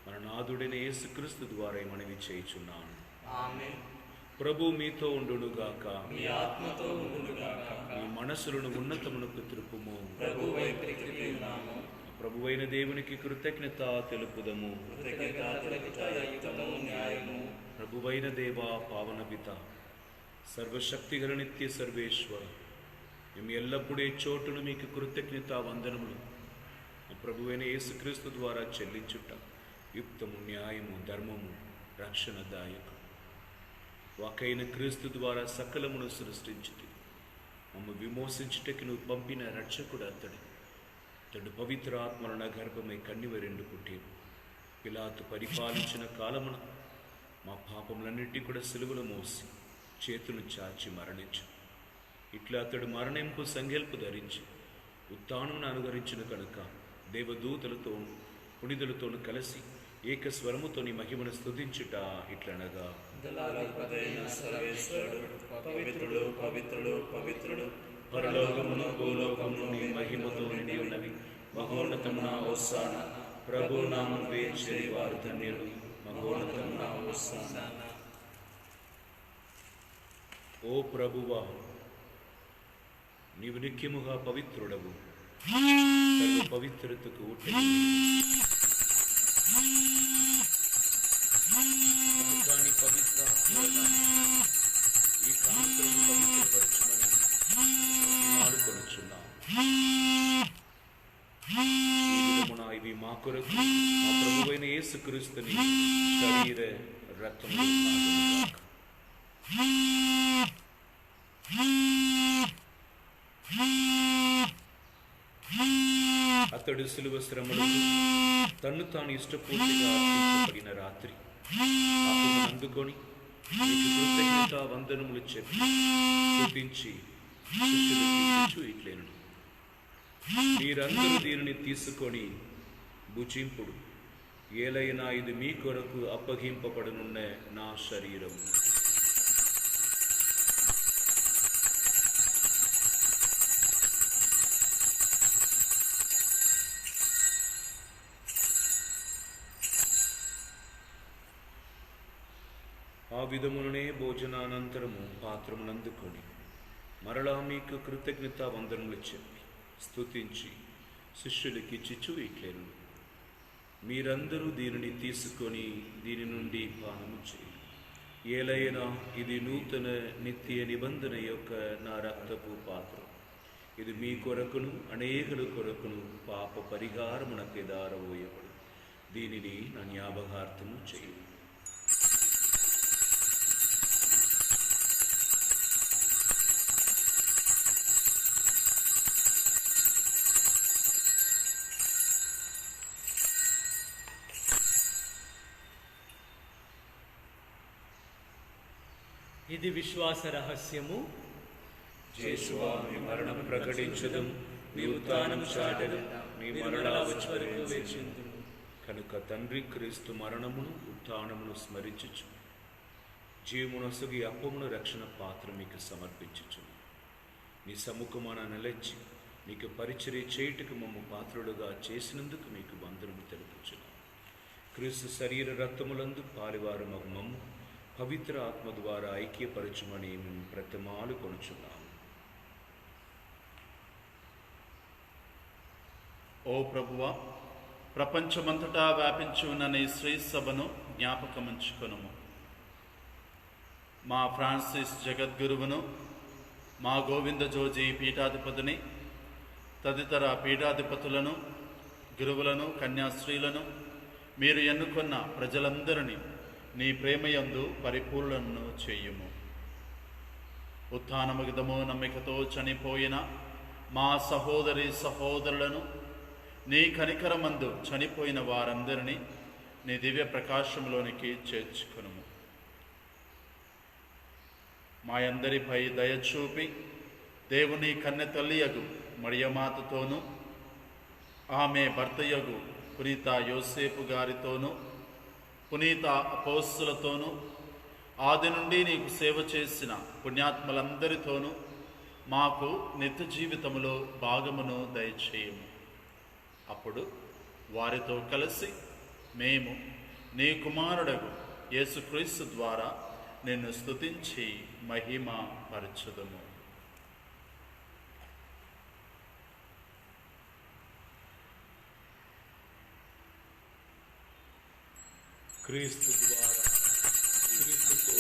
మన నాథుడైన యేసుక్రీస్తు ద్వారా మనవి చేయుచున్నాను.
ఆమేన్.
ప్రభు మీతో ఉండునుగాక,
మీ ఆత్మతో ఉండునుగాక.
మీ మనసులను ఉన్నతమునకు త్రిప్పుము.
ప్రభు వైపు త్రిప్పుదాము.
ప్రభువైన దేవునికి కృతజ్ఞత తెలుపుదము. ప్రభువైన దేవా, పావన పిత, సర్వశక్తిగల నిత్య సర్వేశ్వర, మేము ఎల్లప్పుడే చోటును మీకు కృతజ్ఞత వందనములు ప్రభువైన యేసుక్రీస్తు ద్వారా చెల్లించుట యుక్తము, న్యాయము, ధర్మము, రక్షణదాయకు. వాకైన క్రీస్తు ద్వారా సకలమును సృష్టించుటి. మమ్మ విమోసించుటకి నువ్వు పంపిన రక్షకుడు అతడు పవిత్ర ఆత్మల గర్భమై కన్నివరెండు పుట్టేను. పిలాతు పరిపాలించిన కాలమున మా పాపములన్నిటి కూడా సిలువలు మోసి చేతులు చాచి మరణించు. ఇట్లా అతడు మరణింపు సంఖ్యల్పు ధరించి ఉత్థానమును అనుగరించిన కనుక దేవదూతలతో పునిదులతోను కలిసి ఏక స్వరముతోని మహిమను స్తుతించుట ఇట్లనగా
దళాధిపతైన సర్వేశ్వరుడు పవిత్రుడు పవిత్రుడు పవిత్రుడు
పరలోకమును భూలోకమును నీ మహిమతో నిండి ఉన్నవి. మహోన్నతమున హోసానా, ప్రభు నామం వేర్చేరి వారు ధన్యులు. మహోన్నతమున హోసానా. ఓ ప్రభువా, నీవు నిత్యముగా పవిత్రుడవు, సర్వ పవిత్రతకు ఊటని. కానీ పవిత్రాత్మ ఈ కాంతులను పవిత్రపరచమని కొనుచున్నాం. ఇవి మా కొరకు మా ప్రభువైన యేసుక్రీస్తుని శరీర రక్తములు అతడు సిలువ శ్రమలకు తన్ను తాను ఇష్టపూర్తిగా అర్పించబడిన రాత్రి అప్పుడు అందుకొని కృతజ్ఞత వందనములు చెప్పి స్తుతించి శిష్యులకు ఇట్లేను, మీరందరూ దీనిని తీసుకొని భుజింపుడు, ఏలైనా ఇది మీ కొరకు అప్పగింపబడనున్న నా శరీరం. ఆ విధములనే భోజనానంతరము పాత్రమునందుకొని మరలా మీకు కృతజ్ఞత వందనములు చెప్పి స్తుతించి శిష్యులకి చిచ్చు ఇట్లేను, మీరందరూ దీనిని తీసుకొని దీని నుండి పానము చేయండి. ఏలైనా ఇది నూతన నిత్య నిబంధన యొక్క నా రక్తపు పాత్ర. ఇది మీ కొరకును అనేకుల కొరకును పాప పరిహారమునకు దారవోయబడు. దీనిని నా జ్ఞాపకార్థము చేయండి.
ఇది విశ్వాస రహస్యము.
యేసువా, నీ మరణం ప్రకటించదం, నీ ఉత్థానం చాటెదం, నీ మరలా వచ్చే వరకు వేచిందుము. కనుక తండ్రి క్రీస్తు మరణమును ఉత్థానమును స్మరించుచు జీవమునొసగి అప్పమును రక్షణ పాత్ర మీకు సమర్పించుచు నీ సముఖమాన నిలచి నీకు పరిచర్య చేయుటకు మమ్ము పాత్రుడుగా చేసినందుకు మీకు వందనము తెలుపుచున్నాం. క్రీస్తు శరీర రక్తములందు పాలివారు మగు మమ్ము పవిత్ర ఆత్మ ద్వారా ఐక్యపరచుమని మేము ప్రతిమాలు కొనుచున్నాము.
ఓ ప్రభువా, ప్రపంచమంతటా వ్యాపించి ఉన్న నీ శ్రీ సభను జ్ఞాపకముంచుకొనుము. మా ఫ్రాన్సిస్ జగద్గురువును, మా గోవింద జోజి పీఠాధిపతిని, తదితర పీఠాధిపతులను, గురువులను, కన్యాస్త్రీలను, మీరు ఎన్నుకున్న ప్రజలందరినీ నీ ప్రేమయందు పరిపూర్ణను చేయుము. ఉత్థానముగిదము నమ్మికతో చనిపోయిన మా సహోదరి సహోదరులను, నీ కనికరమందు చనిపోయిన వారందరినీ నీ దివ్య ప్రకాశంలోనికి చేర్చుకొనుము. మా అందరిపై దయచూపి దేవుని కన్నె తల్లియగు మరియమాతతోనూ, ఆమె భర్తయగు పునీత యోసేపు గారితోనూ, పునీత అపోస్తులతోనూ, ఆది నుండి నీకు సేవ చేసిన పుణ్యాత్మలందరితోనూ మాకు నిత్య జీవితములో భాగమును దయచేయము. అప్పుడు వారితో కలిసి మేము నీ కుమారుడగు యేసుక్రీస్తు ద్వారా నిన్ను స్తుతించి మహిమ పరచుదము.
క్రీస్తు ద్వారా, క్రీస్తుతో,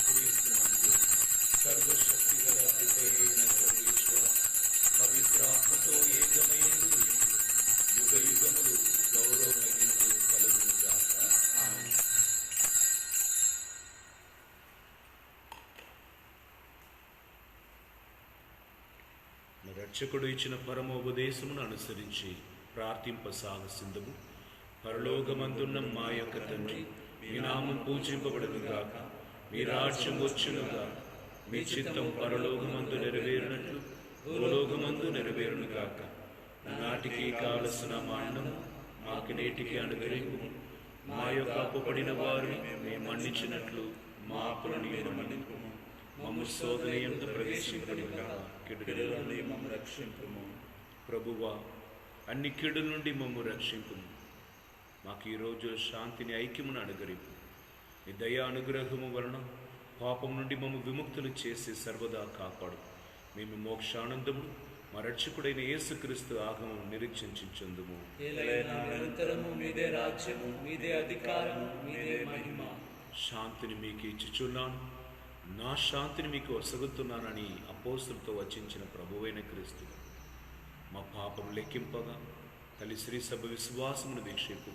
క్రీస్తునందు సర్వశక్తి గల పితయైన సర్వేశ్వర పవిత్రాత్మతో ఏకమైనది యుగ యుగములు గౌరవ మహిమలు కలుగునుగాక. ఆమేన్. రక్షకుడు ఇచ్చిన పరమోపదేశమును అనుసరించి ప్రార్థింపసాగసిందుము. పరలోకమందున్న మా యొక్క తండ్రి, మీ నామం పూజింపబడునుగాక, మీ రాజ్యం వచ్చునుగాక, మీ చిత్తం పరలోకమందు నెరవేరినట్లు భూలోకమందు నెరవేరును గాక. నాటికి కావలసిన మా అన్నము మాకు నేటికి అనుగ్రహింపు. మా యొక్క అప్పుపడిన వారిని మేము మన్నించినట్లు మా అప్పులను మన్నింపు. మమ్ము శోధన యందు ప్రవేశింపనివ్వక కీడుల నుండి మమ్ము రక్షింపుము. ప్రభువా, అన్ని కీడుల నుండి మమ్ము రక్షింపుము. మాకు ఈరోజు శాంతిని ఐక్యమును అనుగ్రహింపు. నీ దయా అనుగ్రహము వలన పాపం నుండి మమ్ము విముక్తులు చేసి సర్వదా కాపాడు. మేము మోక్షానందము మా రక్షకుడైన యేసుక్రీస్తు ఆగమం నిరీక్షించుందుము.
నిరంతరము మీదే రాజ్యము, మీదే అధికారము, మీదే మహిమ.
శాంతిని మీకు ఇచ్చుచున్నాను, నా శాంతిని మీకు వసగుతున్నానని అపోస్తులతో వచించిన ప్రభువైన క్రీస్తు మా పాపం లెక్కింపగా తల్లి శ్రీ సభ విశ్వాసమును వీక్షింపు.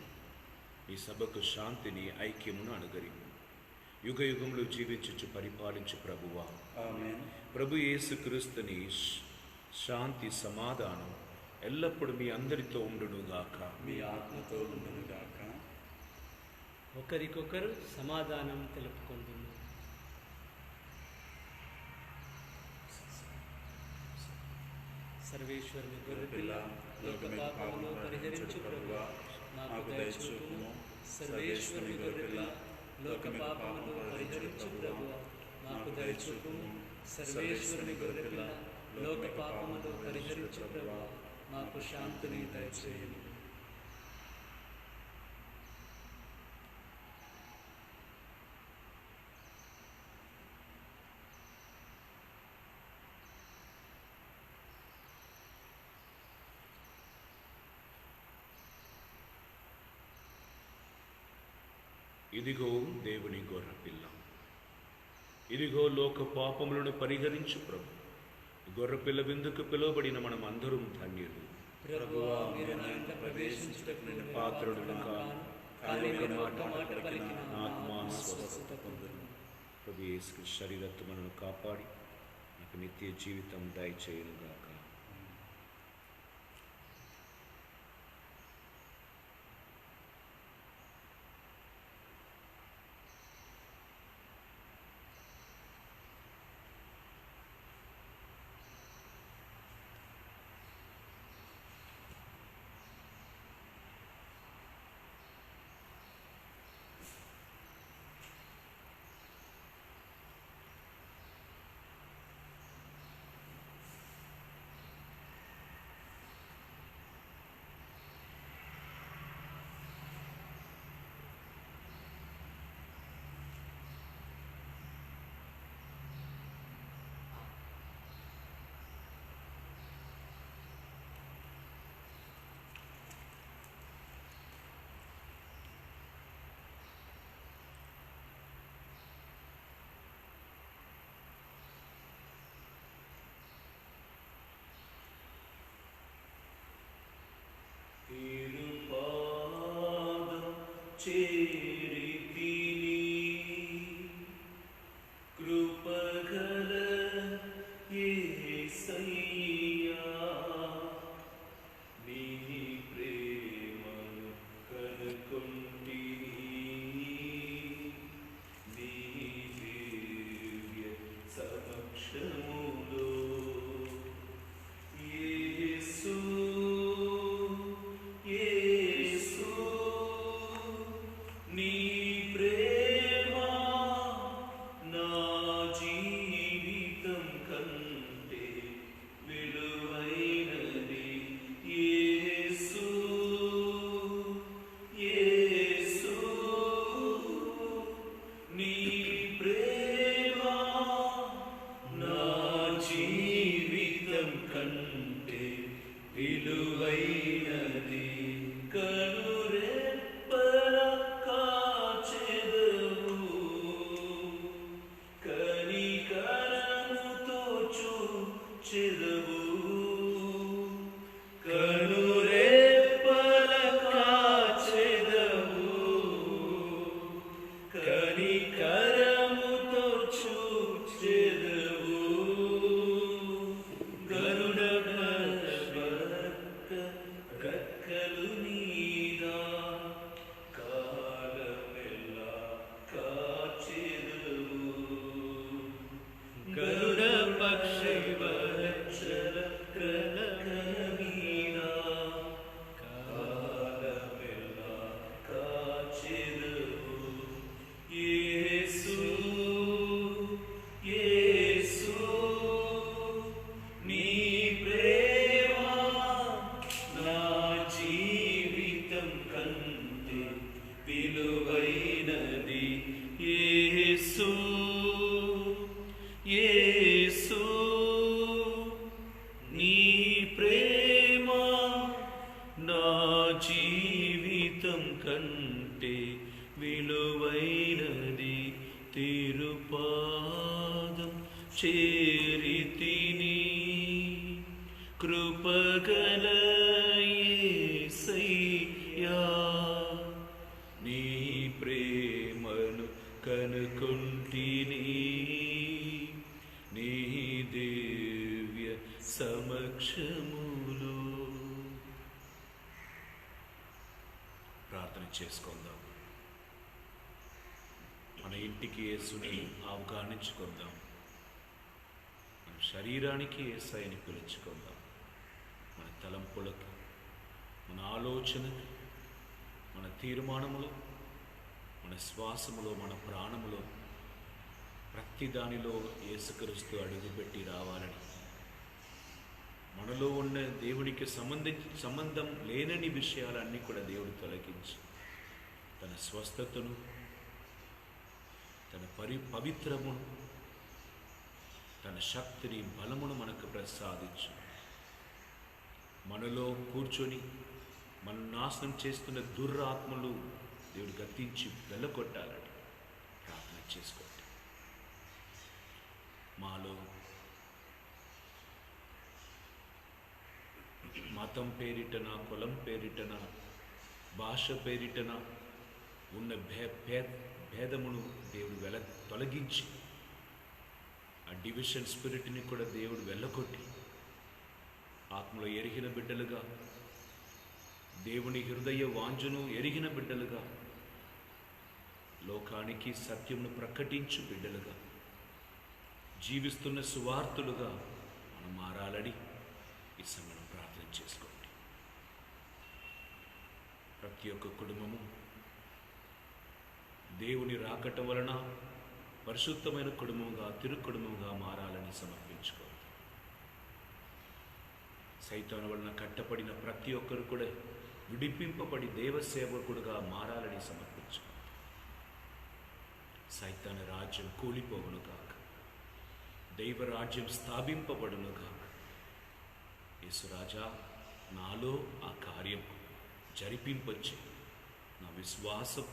ఈ సభకు శాంతిని ఐక్యమును అనుగరింపు. యుగ యుగంలో జీవించుచు పరిపాలించు ప్రభువా, ప్రభు యేసుక్రీస్తుని శాంతి సమాధానం ఎల్లప్పుడూ మీ అందరితో ఉండునుగాక.
మీ ఆత్మతో ఉండునుగాక.
ఒకరికొకరు సమాధానం తెలుపుకుందుము. సర్వేశ్వరుని గొర్రెపిల్ల, లోక పాపమును పరిహరించు ప్రభువా, మాకు దయచూపుము. సర్వేశ్వరుని గొర్రెపిల్ల, లోక పాపమును పరిహరించు ప్రభువా, మాకు దయచూపుము. సర్వేశ్వరుని గొర్రెపిల్ల, లోక పాపమును పరిహరించు ప్రభువా, మాకు శాంతిని దయచేయుము.
ఇదిగో దేవుని గొర్రెపిల్ల, ఇదిగో లోక పాపములను పరిహరించు ప్రభు. గొర్రెపిల్ల విందుకు పిలువబడిన మనం అందరం ధన్యులు.
ప్రభువా, మీరు నా ఇంట ప్రవేశించుటకు నేను
పాత్రుడను కాను,
కానీ మీరు ఒక్క మాట పలికిన నా
ఆత్మ
స్వస్థత పొందును.
ప్రభు యేసు శరీరత్వములను కాపాడి నాకు నిత్య జీవితం దయచేయునుగాక. గక్కలు నీదా ప్రేమ నా జీవితం కంటే విలువైనది, తిరుపాదం చేరితిని. కృపగల యేసయ్యా, నీ ప్రేమను కనుకొంటిని, నీ దివ్య సమక్షములో. ప్రార్థన చేసుకుందాం. మన ఇంటికి యేసుని ఆహ్వానించుకుందాం. మన శరీరానికి యేసయ్యని పిలుచుకుందాం. మన తలంపులకు, మన ఆలోచనకు, మన తీర్మానములో, మన శ్వాసములో, మన ప్రాణములో, ప్రతి దానిలో యేసుక్రీస్తు అడుగుపెట్టి రావాలని, మనలో ఉన్న దేవుడికి సంబంధం లేనని విషయాలన్నీ కూడా దేవుడు తొలగించి తన స్వస్థతను, తన పవిత్రమును, తన శక్తిని, బలమును మనకు ప్రసాదించు. మనలో కూర్చొని మన నాశనం చేస్తున్న దురాత్మలు దేవుడు గద్దించి వెళ్ళగొట్టాలని ప్రార్థన చేసుకోండి. మాలో మతం పేరిటన, కులం పేరిటన, భాష పేరిటన ఉన్న భేదమును దేవుడు తొలగించి ఆ డివిజన్ స్పిరిట్ని కూడా దేవుడు వెళ్ళగొట్టి ఆత్మలో ఎరిగిన బిడ్డలుగా, దేవుని హృదయ వాంఛను ఎరిగిన బిడ్డలుగా, లోకానికి సత్యమును ప్రకటించు బిడ్డలుగా, జీవిస్తున్న సువార్తులుగా మనం మారాలని ఈ సమయం ప్రార్థన చేసుకోండి. ప్రతి ఒక్క కుటుంబము దేవుని రాకట వలన పరిశుద్ధమైన కుటుంబంగా, తిరుకుటుంబంగా మారాలని సమర్పించుకోండి. సైతాను వలన కట్టబడిన ప్రతి ఒక్కరు కూడా విడిపింపబడి దేవసేవకుడుగా మారాలని సమర్పించుకోండి. సైతాను రాజ్యం కూలిపోవును కాక, దైవరాజ్యం స్థాపింపబడును కాక. యేసురాజా, నాలో ఆ కార్యం జరిపింపొచ్చి నా విశ్వాసం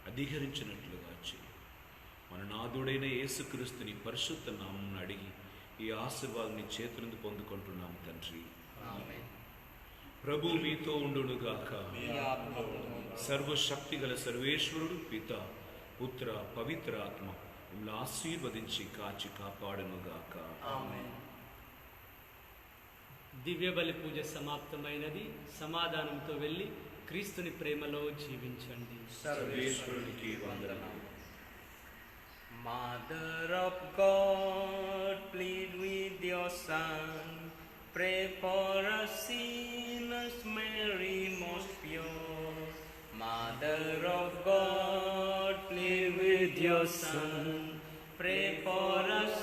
అధికరించినట్లుగా చేయి. మన నాథుడైన యేసుక్రీస్తుని పరిశుద్ధ నామమున అడిగి ఈ ఆశీర్వాదాన్ని చేతులందు పొందుకుంటున్నాం తండ్రి. ప్రభు మీతో ఉండునుగాక. సర్వశక్తి గల సర్వేశ్వరుడు పిత, పుత్ర, పవిత్ర ఆత్మ మిమ్మల్ని ఆశీర్వదించి కాచి కాపాడునుగాక.
దివ్య బలి పూజ సమాప్తమైనది. సమాధానంతో వెళ్ళి క్రీస్తుని ప్రేమలో జీవించండి.
సర్వేశ్వరునికి వందనాలు.
Mother of God, plead with your Son. Pray for us sinners, Mary most pure. Mother of God, plead with your Son. Pray for us